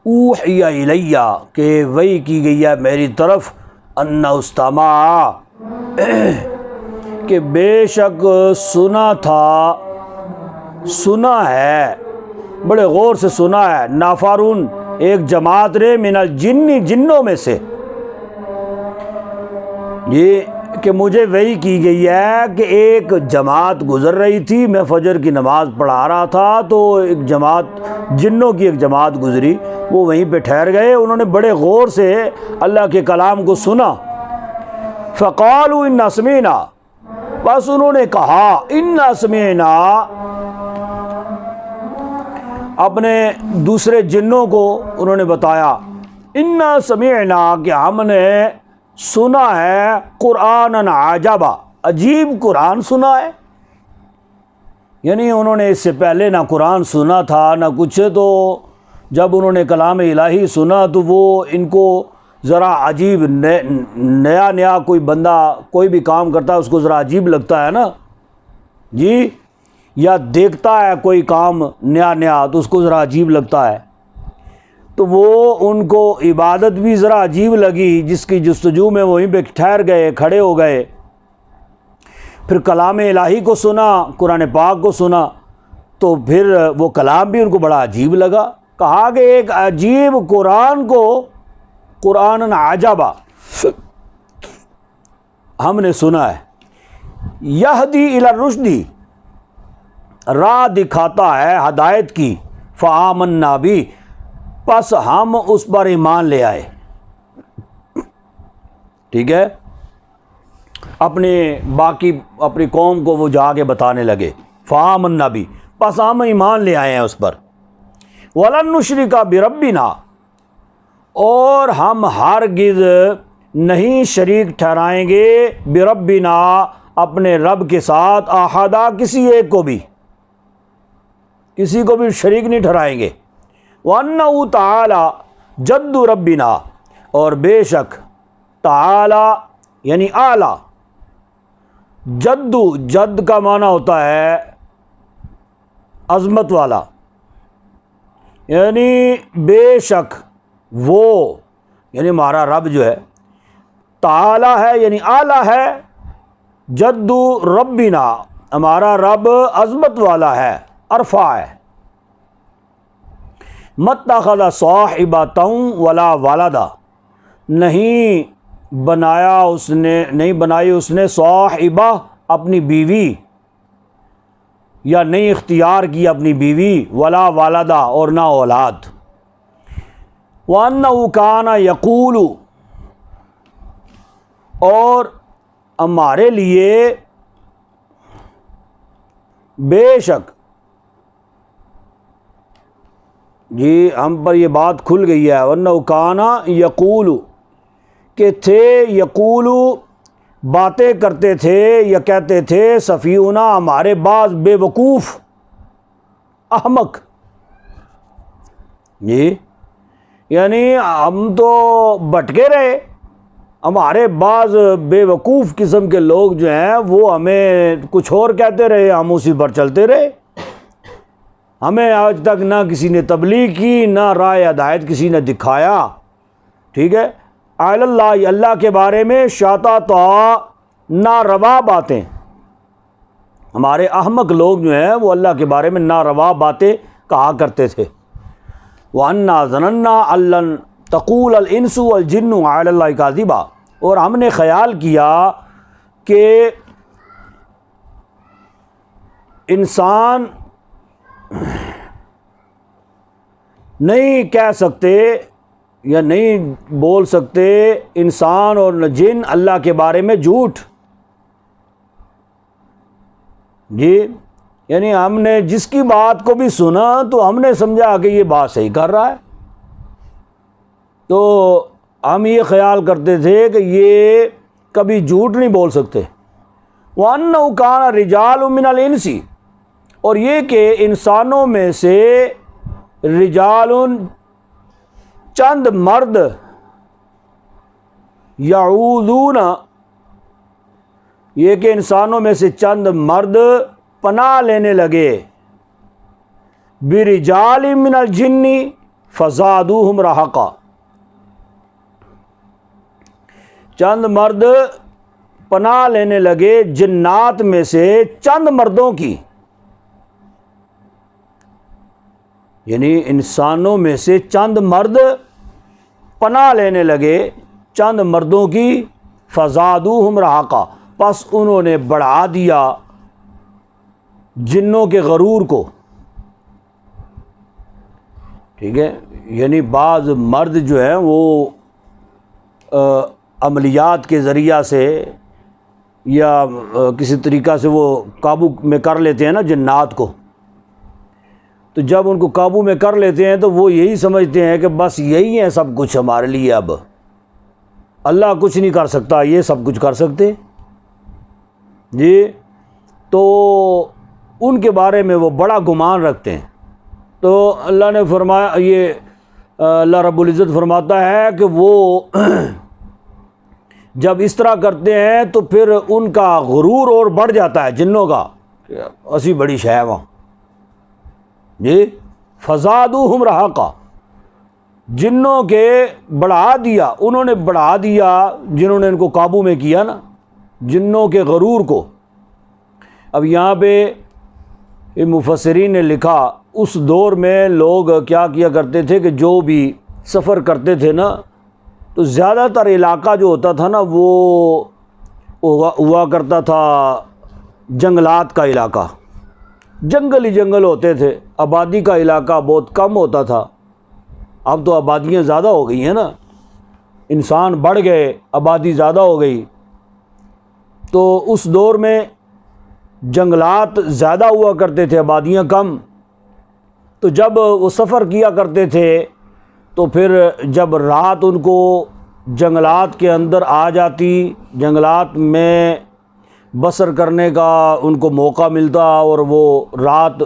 Speaker 1: اوحی الی کہ وحی کی گئی ہے میری طرف، انہ استمع کہ بے شک سنا تھا، سنا ہے، بڑے غور سے سنا ہے، نافارون ایک جماعت رے من الجن، جنوں میں سے، یہ کہ مجھے وحی کی گئی ہے کہ ایک جماعت گزر رہی تھی، میں فجر کی نماز پڑھا رہا تھا تو ایک جماعت جنوں کی ایک جماعت گزری، وہ وہیں پہ ٹھہر گئے، انہوں نے بڑے غور سے اللہ کے کلام کو سنا. فقالوا انا سمعنا، بس انہوں نے کہا انا سمعنا، اپنے دوسرے جنوں کو انہوں نے بتایا انا سمعنا کہ ہم نے سنا ہے قرآن عجبا، عجیب قرآن سنا ہے. یعنی انہوں نے اس سے پہلے نہ قرآن سنا تھا نہ کچھ، تو جب انہوں نے کلام الہی سنا تو وہ ان کو ذرا عجیب، نیا کوئی بندہ کوئی بھی کام کرتا ہے اس کو ذرا عجیب لگتا ہے نا جی، یا دیکھتا ہے کوئی کام نیا تو اس کو ذرا عجیب لگتا ہے. تو وہ ان کو عبادت بھی ذرا عجیب لگی، جس کی جستجو میں وہیں پہ ٹھہر گئے، کھڑے ہو گئے. پھر کلام الہی کو سنا، قرآن پاک کو سنا، تو پھر وہ کلام بھی ان کو بڑا عجیب لگا. کہا کہ ایک عجیب قرآن کو، قرآن عجبا ہم نے سنا ہے، یہدی الی الرشد، راہ دکھاتا ہے ہدایت کی، فآمنا بھی، پس ہم اس پر ایمان لے آئے. ٹھیک ہے، اپنی قوم کو وہ جا کے بتانے لگے، فآمنا بھی، پس ہم ایمان لے آئے ہیں اس پر. وَلَن نُشْرِكَ بِرَبِّنَا، اور ہم ہرگز نہیں شریک ٹھہرائیں گے، بربنا، اپنے رب کے ساتھ، احدا، کسی ایک کو بھی، کسی کو بھی شریک نہیں ٹھہرائیں گے. وَأَنَّهُ تَعَالَى جَدُّ رَبِّنَا، اور بے شک تعالی یعنی اعلیٰ، جد جد کا معنی ہوتا ہے عظمت والا، یعنی بے شک وہ، یعنی ہمارا رب جو ہے تعالی ہے، یعنی اعلیٰ ہے، جد ربنا، ہمارا رب عظمت والا ہے، ارفع ہے۔ متخذ صاحبۃ ولا ولدا، نہیں بنائی اس نے صاحبہ اپنی بیوی، یا نہیں اختیار کی اپنی بیوی، ولا والدہ اور نہ اولاد۔ وَأَنَّهُ كَانَ يَقُولُ، اور ہمارے لیے بے شک، جی ہم پر یہ بات کھل گئی ہے، وَأَنَّهُ كَانَ يَقُولُ، کہ تھے، یقول باتیں کرتے تھے یا کہتے تھے، سفیہنا ہمارے بعض بے وقوف احمق، جی یعنی ہم تو بھٹکے رہے، ہمارے بعض بے وقوف قسم کے لوگ جو ہیں وہ ہمیں کچھ اور کہتے رہے، ہم اسی پر چلتے رہے، ہمیں آج تک نہ کسی نے تبلیغ کی، نہ راہ ہدایت کسی نے دکھایا، ٹھیک ہے۔ علی اللہ، اللہ کے بارے میں شاطا ناروا باتیں، ہمارے احمق لوگ جو ہیں وہ اللہ کے بارے میں ناروا باتیں کہا کرتے تھے۔ وَأَنَّا ظَنَنَّا أَن لَّن تَقُولَ الْإِنسُ وَالْجِنُّ عَلَى اللَّهِ كَاذِبًا، اور ہم نے خیال کیا کہ انسان نہیں کہہ سکتے یا نہیں بول سکتے، انسان اور نہ جن، اللہ کے بارے میں جھوٹ، جی یعنی ہم نے جس کی بات کو بھی سنا تو ہم نے سمجھا کہ یہ بات صحیح کر رہا ہے، تو ہم یہ خیال کرتے تھے کہ یہ کبھی جھوٹ نہیں بول سکتے۔ وَأَنَّهُ كَانَ رِجَالٌ مِّنَ الْإِنسِ، اور یہ کہ انسانوں میں سے رجال، چند مرد، یعوذون، یہ کہ انسانوں میں سے چند مرد پناہ لینے لگے، برجال من الجن فزادوہم رہقا، چند مرد پناہ لینے لگے جنات میں سے چند مردوں کی، یعنی انسانوں میں سے چند مرد پناہ لینے لگے چند مردوں کی، فزادوہم رہقا، پس انہوں نے بڑھا دیا جنوں کے غرور کو، ٹھیک ہے۔ یعنی بعض مرد جو ہیں وہ عملیات کے ذریعہ سے یا کسی طریقہ سے وہ قابو میں کر لیتے ہیں نا جنات کو، تو جب ان کو قابو میں کر لیتے ہیں تو وہ یہی سمجھتے ہیں کہ بس یہی ہے سب کچھ ہمارے لیے، اب اللہ کچھ نہیں کر سکتا، یہ سب کچھ کر سکتے، جی تو ان کے بارے میں وہ بڑا گمان رکھتے ہیں۔ تو اللہ نے فرمایا، یہ اللہ رب العزت فرماتا ہے کہ وہ جب اس طرح کرتے ہیں تو پھر ان کا غرور اور بڑھ جاتا ہے جنوں کا، اسی بڑی شے وہاں، جی فزادوہم رہقا، جنوں کے بڑھا دیا، انہوں نے بڑھا دیا، جنہوں نے ان کو قابو میں کیا نا، جنوں کے غرور کو۔ اب یہاں پہ مفسرین نے لکھا اس دور میں لوگ کیا کیا کرتے تھے کہ جو بھی سفر کرتے تھے نا تو زیادہ تر علاقہ جو ہوتا تھا نا وہ ہوا کرتا تھا جنگلات کا علاقہ، جنگل ہی جنگل ہوتے تھے، آبادی کا علاقہ بہت کم ہوتا تھا۔ اب تو آبادیاں زیادہ ہو گئی ہیں نا، انسان بڑھ گئے، آبادی زیادہ ہو گئی، تو اس دور میں جنگلات زیادہ ہوا کرتے تھے، آبادیاں کم، تو جب وہ سفر کیا کرتے تھے تو پھر جب رات ان کو جنگلات کے اندر آ جاتی، جنگلات میں بسر کرنے کا ان کو موقع ملتا اور وہ رات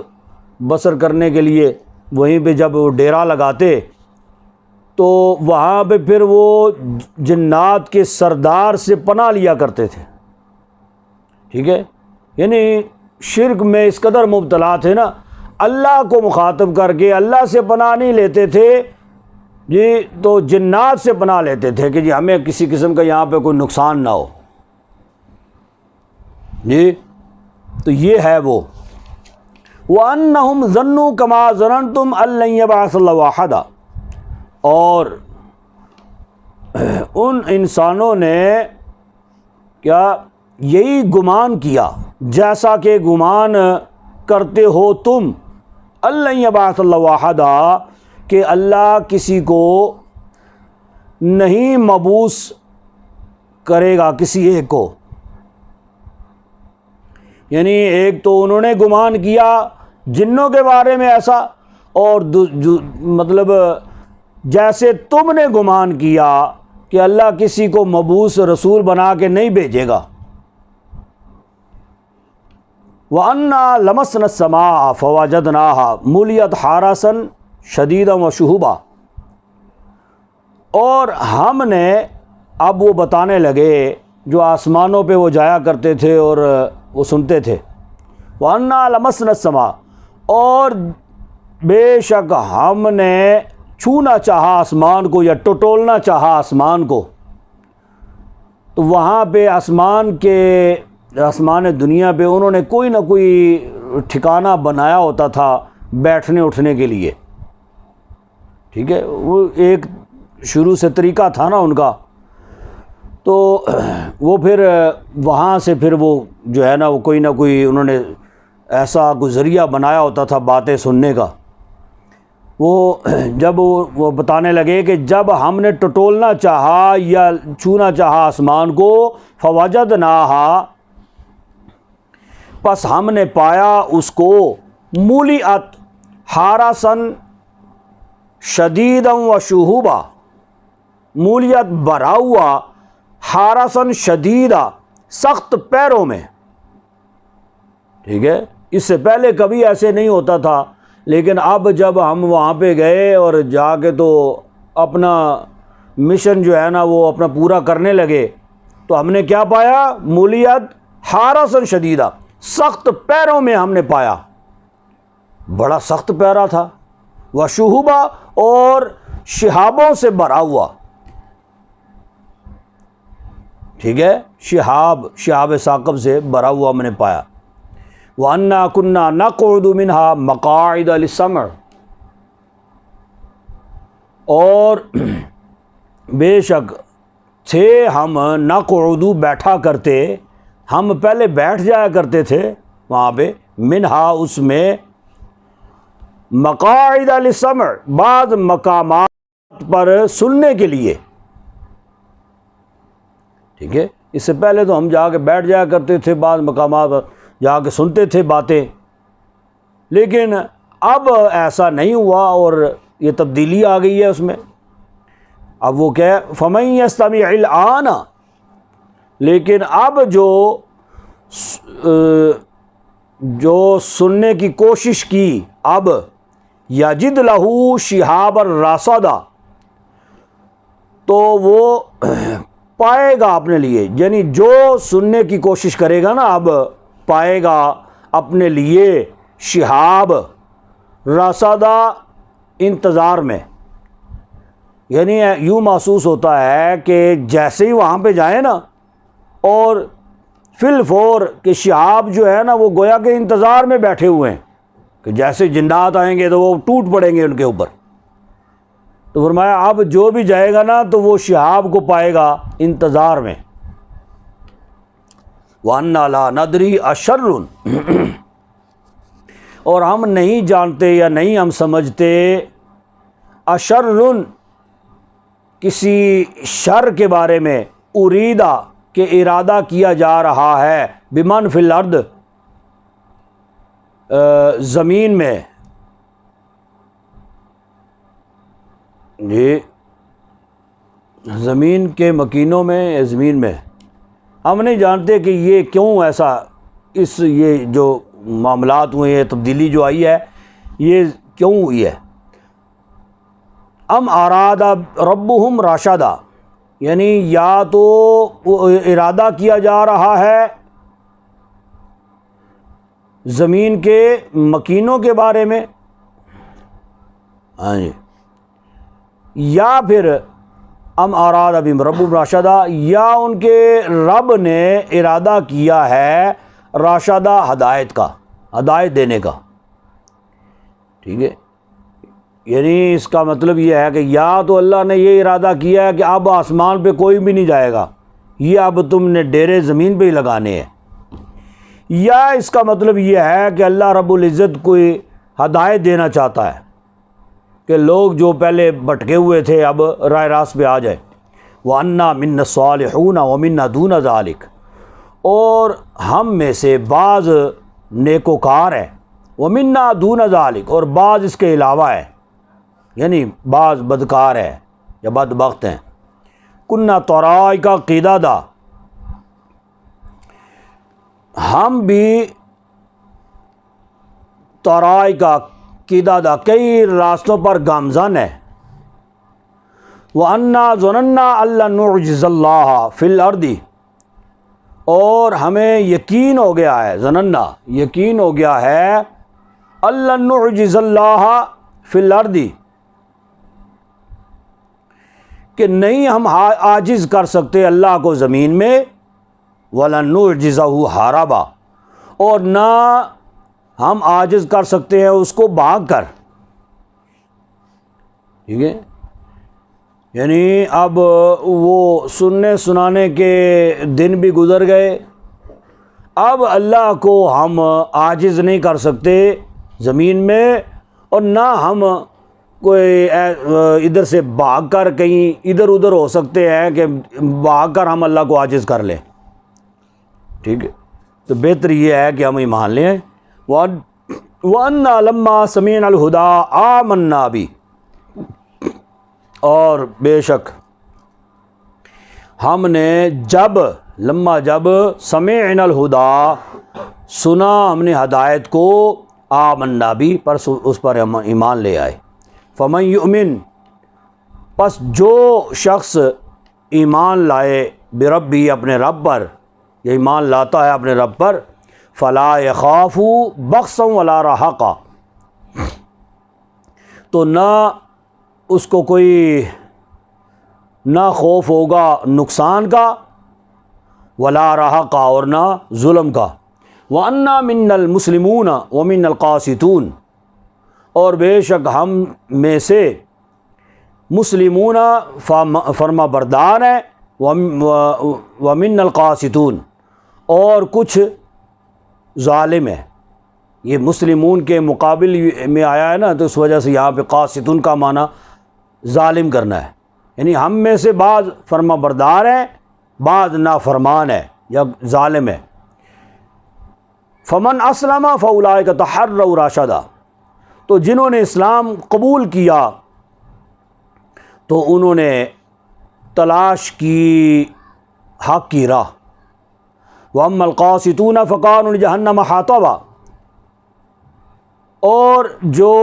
Speaker 1: بسر کرنے کے لیے وہیں پہ جب وہ ڈیرا لگاتے تو وہاں پہ پھر وہ جنات کے سردار سے پناہ لیا کرتے تھے، ٹھیک ہے، یعنی شرک میں اس قدر مبتلا تھے نا، اللہ کو مخاطب کر کے اللہ سے پناہ نہیں لیتے تھے جی، تو جنات سے پناہ لیتے تھے کہ جی ہمیں کسی قسم کا یہاں پہ کوئی نقصان نہ ہو جی۔ تو یہ ہے وہ وَأَنَّهُمْ ظَنُّوا كَمَا ظَنَنْتُمْ أَن لَّن يَبْعَثَ اللَّهُ أَحَدًا، اور ان انسانوں نے کیا یہی گمان کیا جیسا کہ گمان کرتے ہو تم، أَن لَّن يَبْعَثَ اللَّهُ أَحَدًا، کہ اللہ کسی کو نہیں مبعوث کرے گا، کسی ایک کو، یعنی ایک تو انہوں نے گمان کیا جنوں کے بارے میں ایسا، اور مطلب جیسے تم نے گمان کیا کہ اللہ کسی کو مبعوث رسول بنا کے نہیں بھیجے گا۔ وَأَنَّا لَمَسْنَا السَّمَاءَ فَوَجَدْنَاهَا مُلِيَتْ حَرَسًا شَدِيدًا وَشُهُبًا، اور ہم نے، اب وہ بتانے لگے جو آسمانوں پہ وہ جایا کرتے تھے اور وہ سنتے تھے، وَأَنَّا لَمَسْنَا السَّمَاءَ، اور بے شک ہم نے چھونا چاہا آسمان کو یا ٹٹولنا چاہا آسمان کو، تو وہاں پہ آسمان دنیا پہ انہوں نے کوئی نہ کوئی ٹھکانہ بنایا ہوتا تھا بیٹھنے اٹھنے کے لیے، ٹھیک ہے، وہ ایک شروع سے طریقہ تھا نا ان کا، تو وہ پھر وہاں سے پھر وہ جو ہے نا وہ کوئی نہ کوئی انہوں نے ایسا کوئی ذریعہ بنایا ہوتا تھا باتیں سننے کا۔ وہ جب وہ بتانے لگے کہ جب ہم نے ٹٹولنا چاہا یا چھونا چاہا آسمان کو، فوجدناہا، پس ہم نے پایا اس کو، مولیت حارسن شدیدا وشہوبا، مولیت بھرا ہوا، حارسن شدیدا، سخت پیروں میں، ٹھیک ہے، اس سے پہلے کبھی ایسے نہیں ہوتا تھا، لیکن اب جب ہم وہاں پہ گئے اور جا کے تو اپنا مشن جو ہے نا وہ اپنا پورا کرنے لگے، تو ہم نے کیا پایا، مولیت حارسن شدیدہ، سخت پیروں میں ہم نے پایا، بڑا سخت پیرا تھا، وشہوبا، اور شہابوں سے بھرا ہوا، ٹھیک ہے، شہاب ثاقب سے بھرا ہوا ہم نے پایا۔ وَأَنَّا كُنَّا نَقْعُدُ مِنْهَا مَقَاعِدَ لِلسَّمْعِ، اور بے شک تھے ہم، نقعد بیٹھا کرتے، ہم پہلے بیٹھ جایا کرتے تھے وہاں پہ، منہا اس میں، مقاعد للسمع، بعض مقامات پر سننے کے لیے، ٹھیک ہے، اس سے پہلے تو ہم جا کے بیٹھ جایا کرتے تھے بعض مقامات پر جا کے سنتے تھے باتیں، لیکن اب ایسا نہیں ہوا اور یہ تبدیلی آ گئی ہے اس میں۔ اب وہ کیا ہے، فَمَن يَسْتَمِعِ الْآنَ، لیکن اب جو سننے کی کوشش کی، اب یجد لہو شہاب الرصدا، تو وہ پائے گا اپنے لیے، یعنی جو سننے کی کوشش کرے گا نا اب پائے گا اپنے لیے شہاب رصدا، انتظار میں، یعنی یوں محسوس ہوتا ہے کہ جیسے ہی وہاں پہ جائیں نا، اور فی الفور کہ شہاب جو ہے نا وہ گویا کہ انتظار میں بیٹھے ہوئے ہیں کہ جیسے جنات آئیں گے تو وہ ٹوٹ پڑیں گے ان کے اوپر، تو فرمایا اب جو بھی جائے گا نا تو وہ شہاب کو پائے گا انتظار میں۔ وَأَنَّا لَا نَدْرِي أَشَرٌ، اور ہم نہیں جانتے یا نہیں ہم سمجھتے، اشرٌ، کسی شر کے بارے میں، اریدہ، کہ ارادہ کیا جا رہا ہے، بمن فی الارض، زمین میں، جی زمین کے مکینوں میں، زمین میں، ہم نہیں جانتے کہ یہ کیوں ایسا، یہ جو معاملات ہوئے ہیں، تبدیلی جو آئی ہے، یہ کیوں ہوئی ہے۔ ام اراد ربہم رشدا، یعنی یا تو ارادہ کیا جا رہا ہے زمین کے مکینوں کے بارے میں، ہاں جی، یا پھر ام اراد بہم ربہم رشدا، یا ان کے رب نے ارادہ کیا ہے راشدہ ہدایت کا، ہدایت دینے کا، ٹھیک ہے۔ یعنی اس کا مطلب یہ ہے کہ یا تو اللہ نے یہ ارادہ کیا ہے کہ اب آسمان پہ کوئی بھی نہیں جائے گا، یہ اب تم نے ڈیرے زمین پہ ہی لگانے ہیں، یا اس کا مطلب یہ ہے کہ اللہ رب العزت کوئی ہدایت دینا چاہتا ہے کہ لوگ جو پہلے بھٹکے ہوئے تھے اب راہ راست پہ آ جائے۔ وَأَنَّا مِنَّا الصَّالِحُونَ وَمِنَّا دُونَ ذَلِكَ، اور ہم میں سے بعض نیکوکار ہیں، وَمِنَّا دُونَ ذَلِكَ، اور بعض اس کے علاوہ ہے، یعنی بعض بدکار ہے یا بدبخت ہیں۔ کُنَّا طَرَائِقَ قِدَدًا، ہم بھی طرائق قددا کئی راستوں پر گامزن ہے۔ وَأَنَّا ظَنَنَّا أَن لَّن نُعْجِزَ اللَّهَ فِي الْأَرْضِ، اور ہمیں یقین ہو گیا ہے، ظننا یقین ہو گیا ہے، أَن لَّن نُعْجِزَ اللَّهَ فِي الْأَرْضِ، کہ نہیں ہم عاجز کر سکتے اللہ کو زمین میں، وَلَن نُعْجِزَهُ هَرَبًا، اور نہ ہم عاجز کر سکتے ہیں اس کو بھاگ کر، ٹھیک ہے۔ یعنی اب وہ سننے سنانے کے دن بھی گزر گئے، اب اللہ کو ہم عاجز نہیں کر سکتے زمین میں، اور نہ ہم کوئی ادھر سے بھاگ کر کہیں ادھر ادھر ہو سکتے ہیں کہ بھاگ کر ہم اللہ کو عاجز کر لیں، ٹھیک ہے۔ تو بہتر یہ ہے کہ ہم ایمان لیں۔ وَأَنَّا لَمَّا سَمِعْنَا الْهُدَىٰ آمَنَّا بِهِ، اور بے شک ہم نے جب سمعنا الہدیٰ، سنا ہم نے ہدایت کو، آمنا بھی، پر اس پر ہم ایمان لے آئے۔ فمن یؤمن، پس جو شخص ایمان لائے، بربی، اپنے رب پر، یہ ایمان لاتا ہے اپنے رب پر، فلا یخاف بخسا ولا رہقا، تو نہ اس کو کوئی نہ خوف ہوگا نقصان کا، ولا رہقا، اور نہ ظلم کا۔ وَأَنَّا مِنَّا الْمُسْلِمُونَ وَمِنَّا الْقَاسِطُونَ، اور بے شک ہم میں سے مسلمون فرما بردار ہیں، وَمِنَّا الْقَاسِطُونَ، اور کچھ ظالم ہے۔ یہ مسلمون کے مقابل میں آیا ہے نا، تو اس وجہ سے یہاں پہ قاسطون کا معنی ظالم کرنا ہے، یعنی ہم میں سے بعض فرما بردار ہیں، بعض نافرمان ہے یا ظالم ہے۔ فمن اسلم فاولئک تحروا رشدا، تو جنہوں نے اسلام قبول کیا تو انہوں نے تلاش کی حق کی راہ۔ واما القاسطون فکانوا لجہنم حطبا، اور جو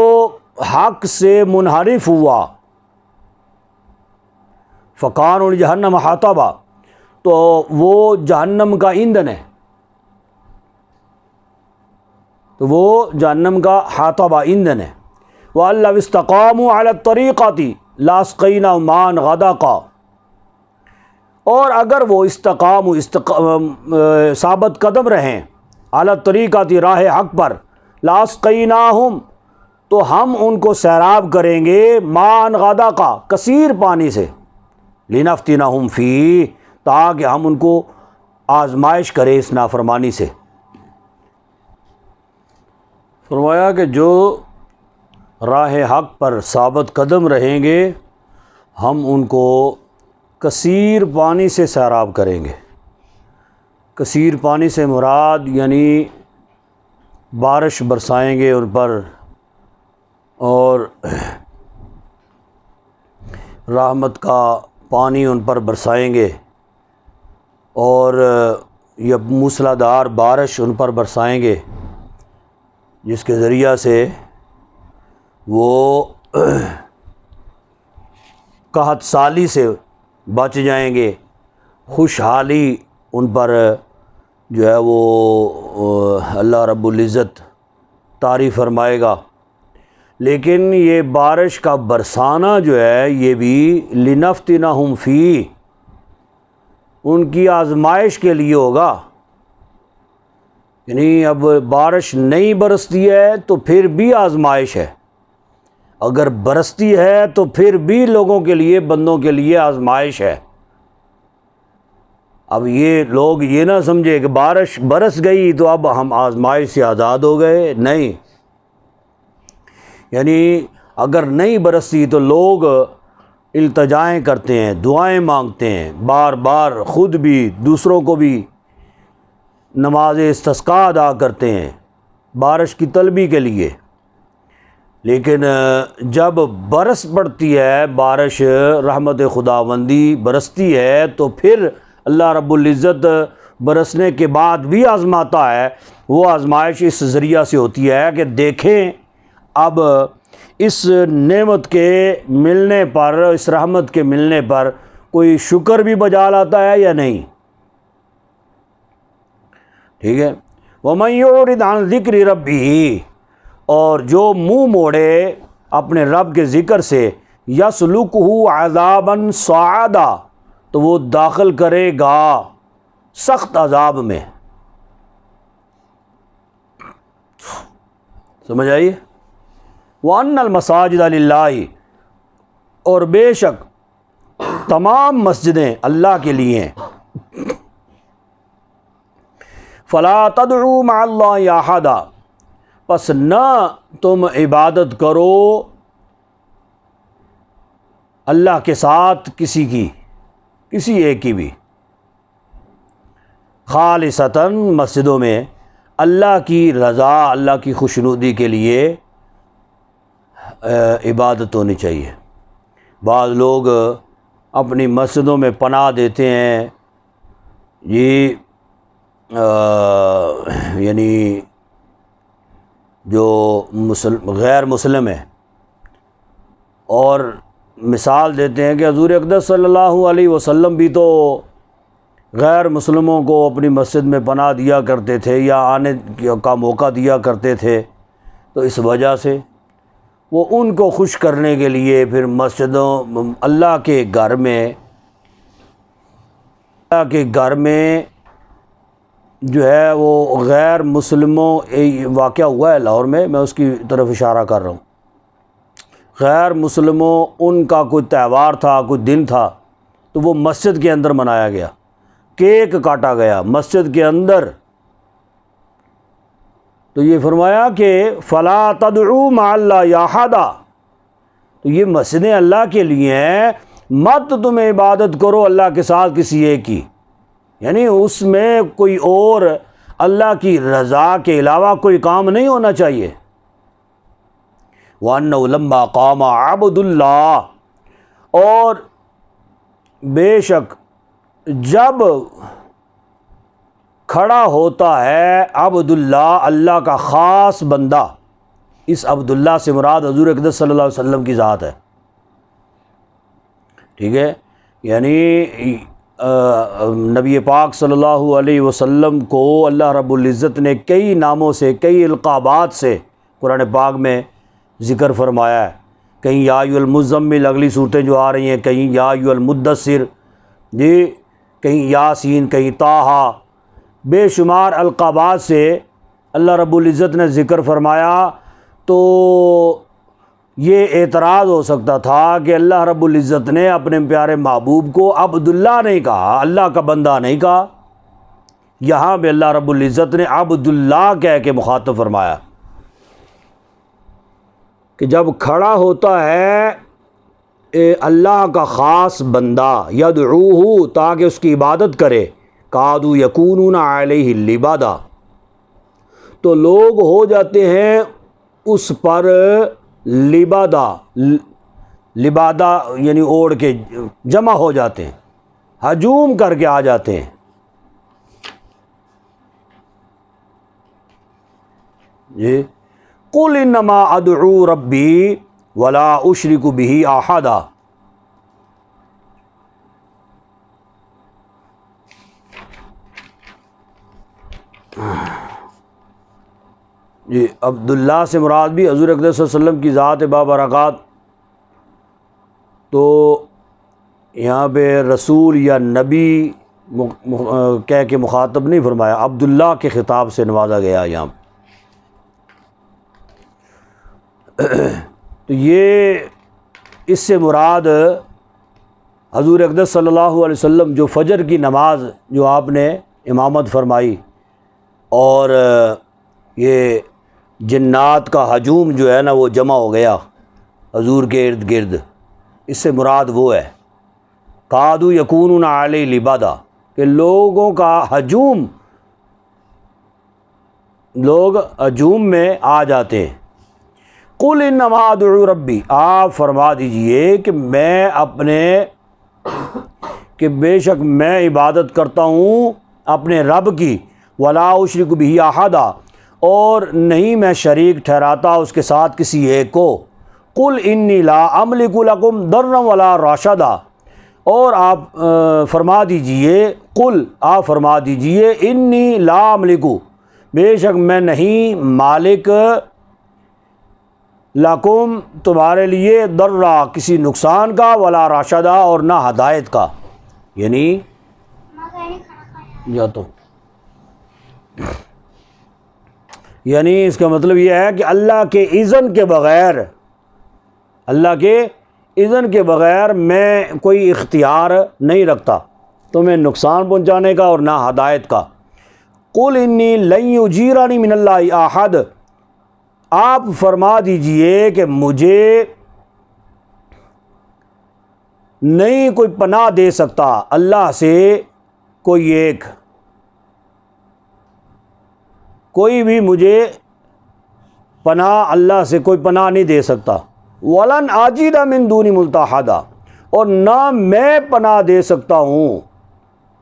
Speaker 1: حق سے منحرف ہوا، فکانوا لجہنم حطبا، تو وہ جہنم کا ایندھن ہے، تو وہ جہنم کا حطبہ ایندھن ہے۔ وَأَن لَّوْ اسْتَقَامُوا عَلَى الطَّرِيقَةِ لَأَسْقَيْنَاهُم مَّاءً غَدَقًا، اور اگر وہ ثابت قدم رہیں علی الطریقۃ، راہ حق پر، لَأَسْقَيْنَاهُم، تو ہم ان کو سیراب کریں گے، ماءً غدقا، کثیر پانی سے، لِنَفْتِنَهُمْ فِیہ، تاکہ ہم ان کو آزمائش کریں اس نافرمانی سے۔ فرمایا کہ جو راہ حق پر ثابت قدم رہیں گے ہم ان کو کثیر پانی سے سیراب کریں گے۔ کثیر پانی سے مراد یعنی بارش برسائیں گے ان پر، اور رحمت کا پانی ان پر برسائیں گے، اور یہ موسلا دھار بارش ان پر برسائیں گے، جس کے ذریعہ سے وہ قحط سالی سے بچ جائیں گے، خوشحالی ان پر جو ہے وہ اللہ رب العزت تعریف فرمائے گا۔ لیکن یہ بارش کا برسانا جو ہے یہ بھی لنفتنہم فیہ، ان کی آزمائش کے لیے ہوگا۔ یعنی اب بارش نہیں برستی ہے تو پھر بھی آزمائش ہے، اگر برستی ہے تو پھر بھی لوگوں کے لیے، بندوں کے لیے آزمائش ہے۔ اب یہ لوگ یہ نہ سمجھے کہ بارش برس گئی تو اب ہم آزمائش سے آزاد ہو گئے، نہیں۔ یعنی اگر نہیں برستی تو لوگ التجائیں کرتے ہیں، دعائیں مانگتے ہیں، بار بار خود بھی دوسروں کو بھی نماز استسقاء ادا کرتے ہیں بارش کی طلبی کے لیے۔ لیکن جب برس پڑتی ہے بارش، رحمت خداوندی برستی ہے، تو پھر اللہ رب العزت برسنے کے بعد بھی آزماتا ہے۔ وہ آزمائش اس ذریعہ سے ہوتی ہے کہ دیکھیں اب اس نعمت کے ملنے پر، اس رحمت کے ملنے پر کوئی شکر بھی بجا لاتا ہے یا نہیں۔ ٹھیک ہے۔ وَمَن يُعْرِضْ عَن ذِكْرِ رَبِّهِ، اور جو منہ موڑے اپنے رب کے ذکر سے، يَسْلُكْهُ عَذَابًا صَعَدًا، تو وہ داخل کرے گا سخت عذاب میں۔ سمجھ آئیے؟ وَأَنَّ الْمَسَاجِدَ لِلَّهِ، اور بے شک تمام مسجدیں اللہ کے لیے ہیں۔ فَلَا تَدْعُوا مَعَ اللَّهِ أَحَدًا، پس نہ تم عبادت کرو اللہ کے ساتھ کسی ایک کی بھی، خالصتاً، مسجدوں میں اللہ کی رضا، اللہ کی خوشنودی کے لیے عبادت ہونی چاہیے۔ بعض لوگ اپنی مسجدوں میں پناہ دیتے ہیں، یہ یعنی جو غیر مسلم ہے، اور مثال دیتے ہیں کہ حضور اقدس صلی اللہ علیہ وسلم بھی تو غیر مسلموں کو اپنی مسجد میں پناہ دیا کرتے تھے یا آنے کا موقع دیا کرتے تھے، تو اس وجہ سے وہ ان کو خوش کرنے کے لیے پھر مسجدوں، اللہ کے گھر میں جو ہے وہ غیر مسلموں، واقعہ ہوا ہے لاہور میں، میں اس کی طرف اشارہ کر رہا ہوں۔ غیر مسلموں ان کا کوئی تہوار تھا، کوئی دن تھا، تو وہ مسجد کے اندر منایا گیا، کیک کاٹا گیا مسجد کے اندر۔ تو یہ فرمایا کہ فَلَا تَدْعُوا مَعَ اللَّهِ أَحَدًا، تو یہ مسجدیں اللہ کے لیے ہیں، مت تم عبادت کرو اللہ کے ساتھ کسی ایک کی، یعنی اس میں کوئی اور اللہ کی رضا کے علاوہ کوئی کام نہیں ہونا چاہیے۔ وَأَنَّهُ لَمَّا قَامَ عَبْدُ اللَّهِ، اور بے شک جب کھڑا ہوتا ہے عبد اللہ، اللہ کا خاص بندہ، اس عبد اللہ سے مراد حضور اقدس صلی اللہ علیہ وسلم کی ذات ہے۔ ٹھیک ہے، یعنی نبی پاک صلی اللہ علیہ وسلم کو اللہ رب العزت نے کئی ناموں سے، کئی القابات سے قرآن پاک میں ذکر فرمایا ہے۔ کہیں یا ایھا المزمل، اگلی صورتیں جو آ رہی ہیں، کہیں یا ایھا المدثر، جی، کہیں یاسین، کہیں طٰہٰ، بے شمار القابات سے اللہ رب العزت نے ذکر فرمایا۔ تو یہ اعتراض ہو سکتا تھا کہ اللہ رب العزت نے اپنے پیارے محبوب کو عبداللہ نہیں کہا، اللہ کا بندہ نہیں کہا، یہاں پہ اللہ رب العزت نے عبداللہ کہہ کے مخاطب فرمایا کہ جب کھڑا ہوتا ہے اللہ کا خاص بندہ، یدعوہ، تاکہ اس کی عبادت کرے، کادوا یکونون علیہ لبادا، تو لوگ ہو جاتے ہیں اس پر لبادہ یعنی اوڑھ کے جمع ہو جاتے ہیں، ہجوم کر کے آ جاتے ہیں۔ جی، قل انما ادعو ربی ولا اشرک بہ احدا، جی عبداللہ سے مراد بھی حضور اقدس صلی اللہ علیہ وسلم کی ذات بابرکات، تو یہاں پہ رسول یا نبی کہہ کے مخاطب نہیں فرمایا، عبداللہ کے خطاب سے نوازا گیا یہاں پہ۔ تو یہ اس سے مراد حضور اقدس صلی اللہ علیہ وسلم جو فجر کی نماز جو آپ نے امامت فرمائی، اور یہ جنات کا ہجوم جو ہے نا وہ جمع ہو گیا حضور کے ارد گرد، اس سے مراد وہ ہے قادو یکونون علی لبادا، کہ لوگوں کا ہجوم، لوگ ہجوم میں آ جاتے ہیں۔ قل انما ادعو ربی، آپ فرما دیجئے کہ بے شک میں عبادت کرتا ہوں اپنے رب کی، ولا اشرک بہ احدا، اور نہیں میں شریک ٹھہراتا اس کے ساتھ کسی ایک کو۔ قل انی لا املک لکم ضرا ولا رشدا، اور آپ فرما دیجئے، قل آپ فرما دیجئے، انی لا املک، بے شک میں نہیں مالک، لکم تمہارے لیے، ضرا کسی نقصان کا، ولا رشدا اور نہ ہدایت کا، یعنی اس کا مطلب یہ ہے کہ اللہ کے اذن کے بغیر میں کوئی اختیار نہیں رکھتا تمہیں نقصان پہنچانے کا اور نہ ہدایت کا۔ قل انی لن یجیرنی من اللہ احد، آپ فرما دیجئے کہ مجھے نہیں کوئی پناہ دے سکتا اللہ سے کوئی ایک، کوئی بھی مجھے پناہ، اللہ سے کوئی پناہ نہیں دے سکتا۔ وَلَنْ أَجِدَ مِن دُونِ مُلْتَحَدًا، اور نہ میں پناہ دے سکتا ہوں،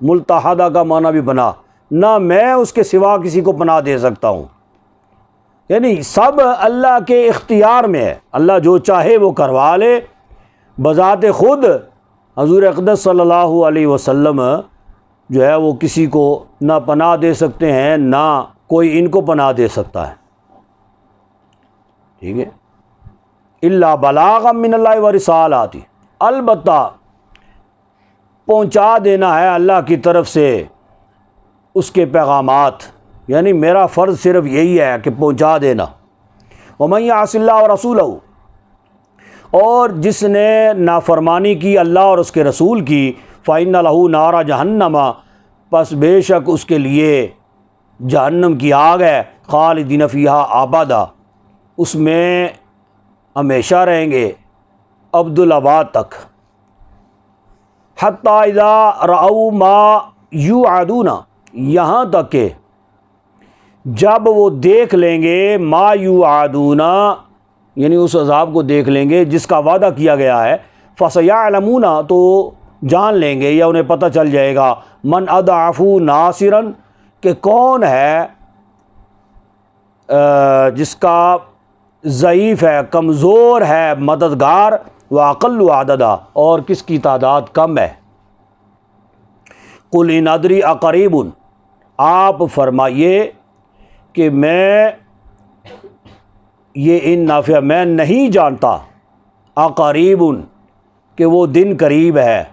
Speaker 1: ملتحدہ کا معنی بھی پناہ، نہ میں اس کے سوا کسی کو پناہ دے سکتا ہوں، یعنی سب اللہ کے اختیار میں ہے، اللہ جو چاہے وہ کروا لے۔ بذات خود حضور اقدس صلی اللہ علیہ وسلم جو ہے وہ کسی کو نہ پناہ دے سکتے ہیں، نہ کوئی ان کو پناہ دے سکتا ہے، ٹھیک ہے۔ الا بلاغا من اللہ ورسالاتہ، البتہ پہنچا دینا ہے اللہ کی طرف سے اس کے پیغامات، یعنی میرا فرض صرف یہی ہے کہ پہنچا دینا۔ ومن یعص اللہ ورسولہ، اور جس نے نافرمانی کی اللہ اور اس کے رسول کی، فإن لہ نار جہنم، پس بے شک اس کے لیے جہنم کی آگ ہے، خالدین فیہا ابدا، اس میں ہمیشہ رہیں گے ابدالآباد تک۔ حتی اذا رأوا ما یوعدون، یہاں تک کہ جب وہ دیکھ لیں گے ما یوعدون، یعنی اس عذاب کو دیکھ لیں گے جس کا وعدہ کیا گیا ہے، فسیعلمون، تو جان لیں گے یا انہیں پتہ چل جائے گا، من اضعف ناصرا، کہ کون ہے جس کا ضعیف ہے، کمزور ہے مددگار، واقل عددا، اور کس کی تعداد کم ہے۔ قل ان ادری اقریب، آپ فرمائیے کہ میں، یہ ان نافیہ، میں نہیں جانتا، اقریب کہ وہ دن قریب ہے،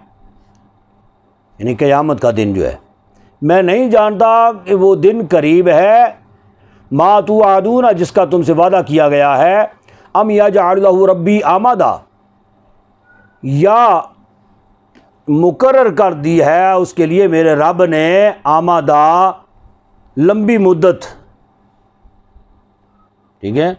Speaker 1: یعنی قیامت کا دن جو ہے، میں نہیں جانتا کہ وہ دن قریب ہے، ما توعدون، جس کا تم سے وعدہ کیا گیا ہے، ام یجعل لہ ربی آمدہ، یا مقرر کر دی ہے اس کے لیے میرے رب نے آمدہ، لمبی مدت، ٹھیک ہے،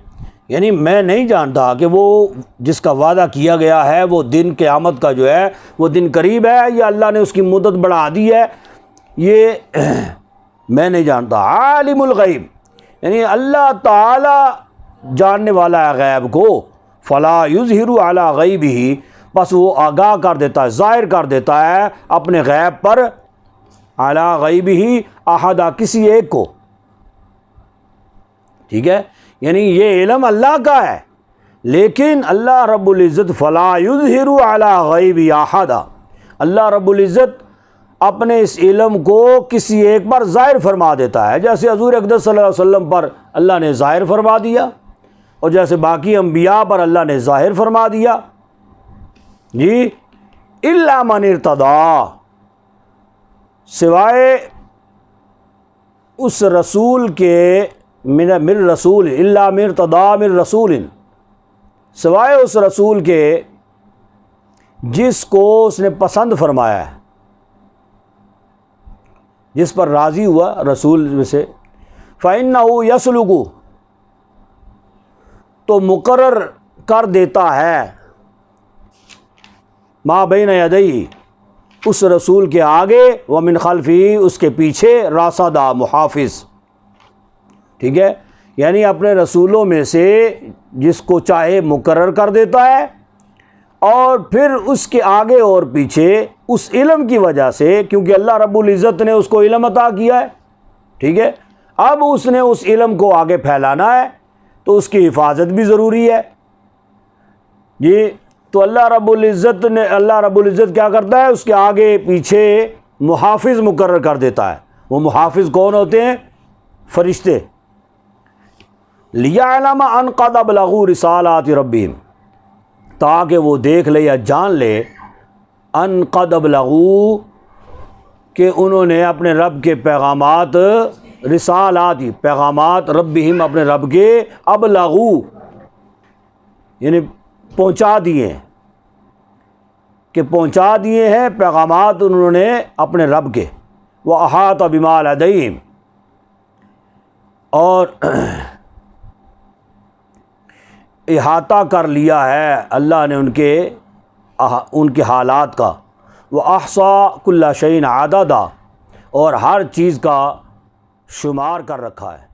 Speaker 1: یعنی میں نہیں جانتا کہ وہ جس کا وعدہ کیا گیا ہے وہ دن قیامت کا جو ہے وہ دن قریب ہے یا اللہ نے اس کی مدت بڑھا دی ہے، یہ میں نہیں جانتا۔ عالم الغیب، یعنی اللہ تعالی جاننے والا ہے غیب کو، فلا یظہر علی غیبہ، بس وہ آگاہ کر دیتا ہے، ظاہر کر دیتا ہے اپنے غیب پر، علی غیبہ احدا، کسی ایک کو، ٹھیک ہے، یعنی یہ علم اللہ کا ہے، لیکن اللہ رب العزت فلا یظہر علی غیبہ احدا، اللہ رب العزت اپنے اس علم کو کسی ایک پر ظاہر فرما دیتا ہے، جیسے حضور اقدس صلی اللہ علیہ وسلم پر اللہ نے ظاہر فرما دیا، اور جیسے باقی انبیاء پر اللہ نے ظاہر فرما دیا جی۔ الا من ارتضی، سوائے اس رسول کے، من رسول، الا من ارتضی من رسول، سوائے اس رسول کے جس کو اس نے پسند فرمایا ہے، جس پر راضی ہوا رسول میں سے، فَإِنَّهُ يَسْلُكُ، تو مقرر کر دیتا ہے، ما بین یدیہ، اس رسول کے آگے، ومن خلفہ، اس کے پیچھے، راصدا، محافظ، ٹھیک ہے، یعنی اپنے رسولوں میں سے جس کو چاہے مقرر کر دیتا ہے، اور پھر اس کے آگے اور پیچھے اس علم کی وجہ سے، کیونکہ اللہ رب العزت نے اس کو علم عطا کیا ہے، ٹھیک ہے، اب اس نے اس علم کو آگے پھیلانا ہے تو اس کی حفاظت بھی ضروری ہے جی۔ تو اللہ رب العزت کیا کرتا ہے؟ اس کے آگے پیچھے محافظ مقرر کر دیتا ہے۔ وہ محافظ کون ہوتے ہیں؟ فرشتے۔ لِيَعْلَمَ أَنْ قَدْ أَبْلَغُوا رِسَالَاتِ رَبِّهِمْ، تاکہ وہ دیکھ لے یا جان لے، ان قد ابلغوا، کہ انہوں نے اپنے رب کے پیغامات، رسالات، پیغامات، ربہم، اپنے رب کے، ابلغوا یعنی پہنچا دیے، کہ پہنچا دیے ہیں پیغامات انہوں نے اپنے رب کے، وَأَحَاطَ بِمَا لَدَيْهِمْ، اور احاطہ کر لیا ہے اللہ نے ان کے حالات کا، وَأَحْصَىٰ كُلَّ شَيْءٍ عَدَدًا، اور ہر چیز کا شمار کر رکھا ہے۔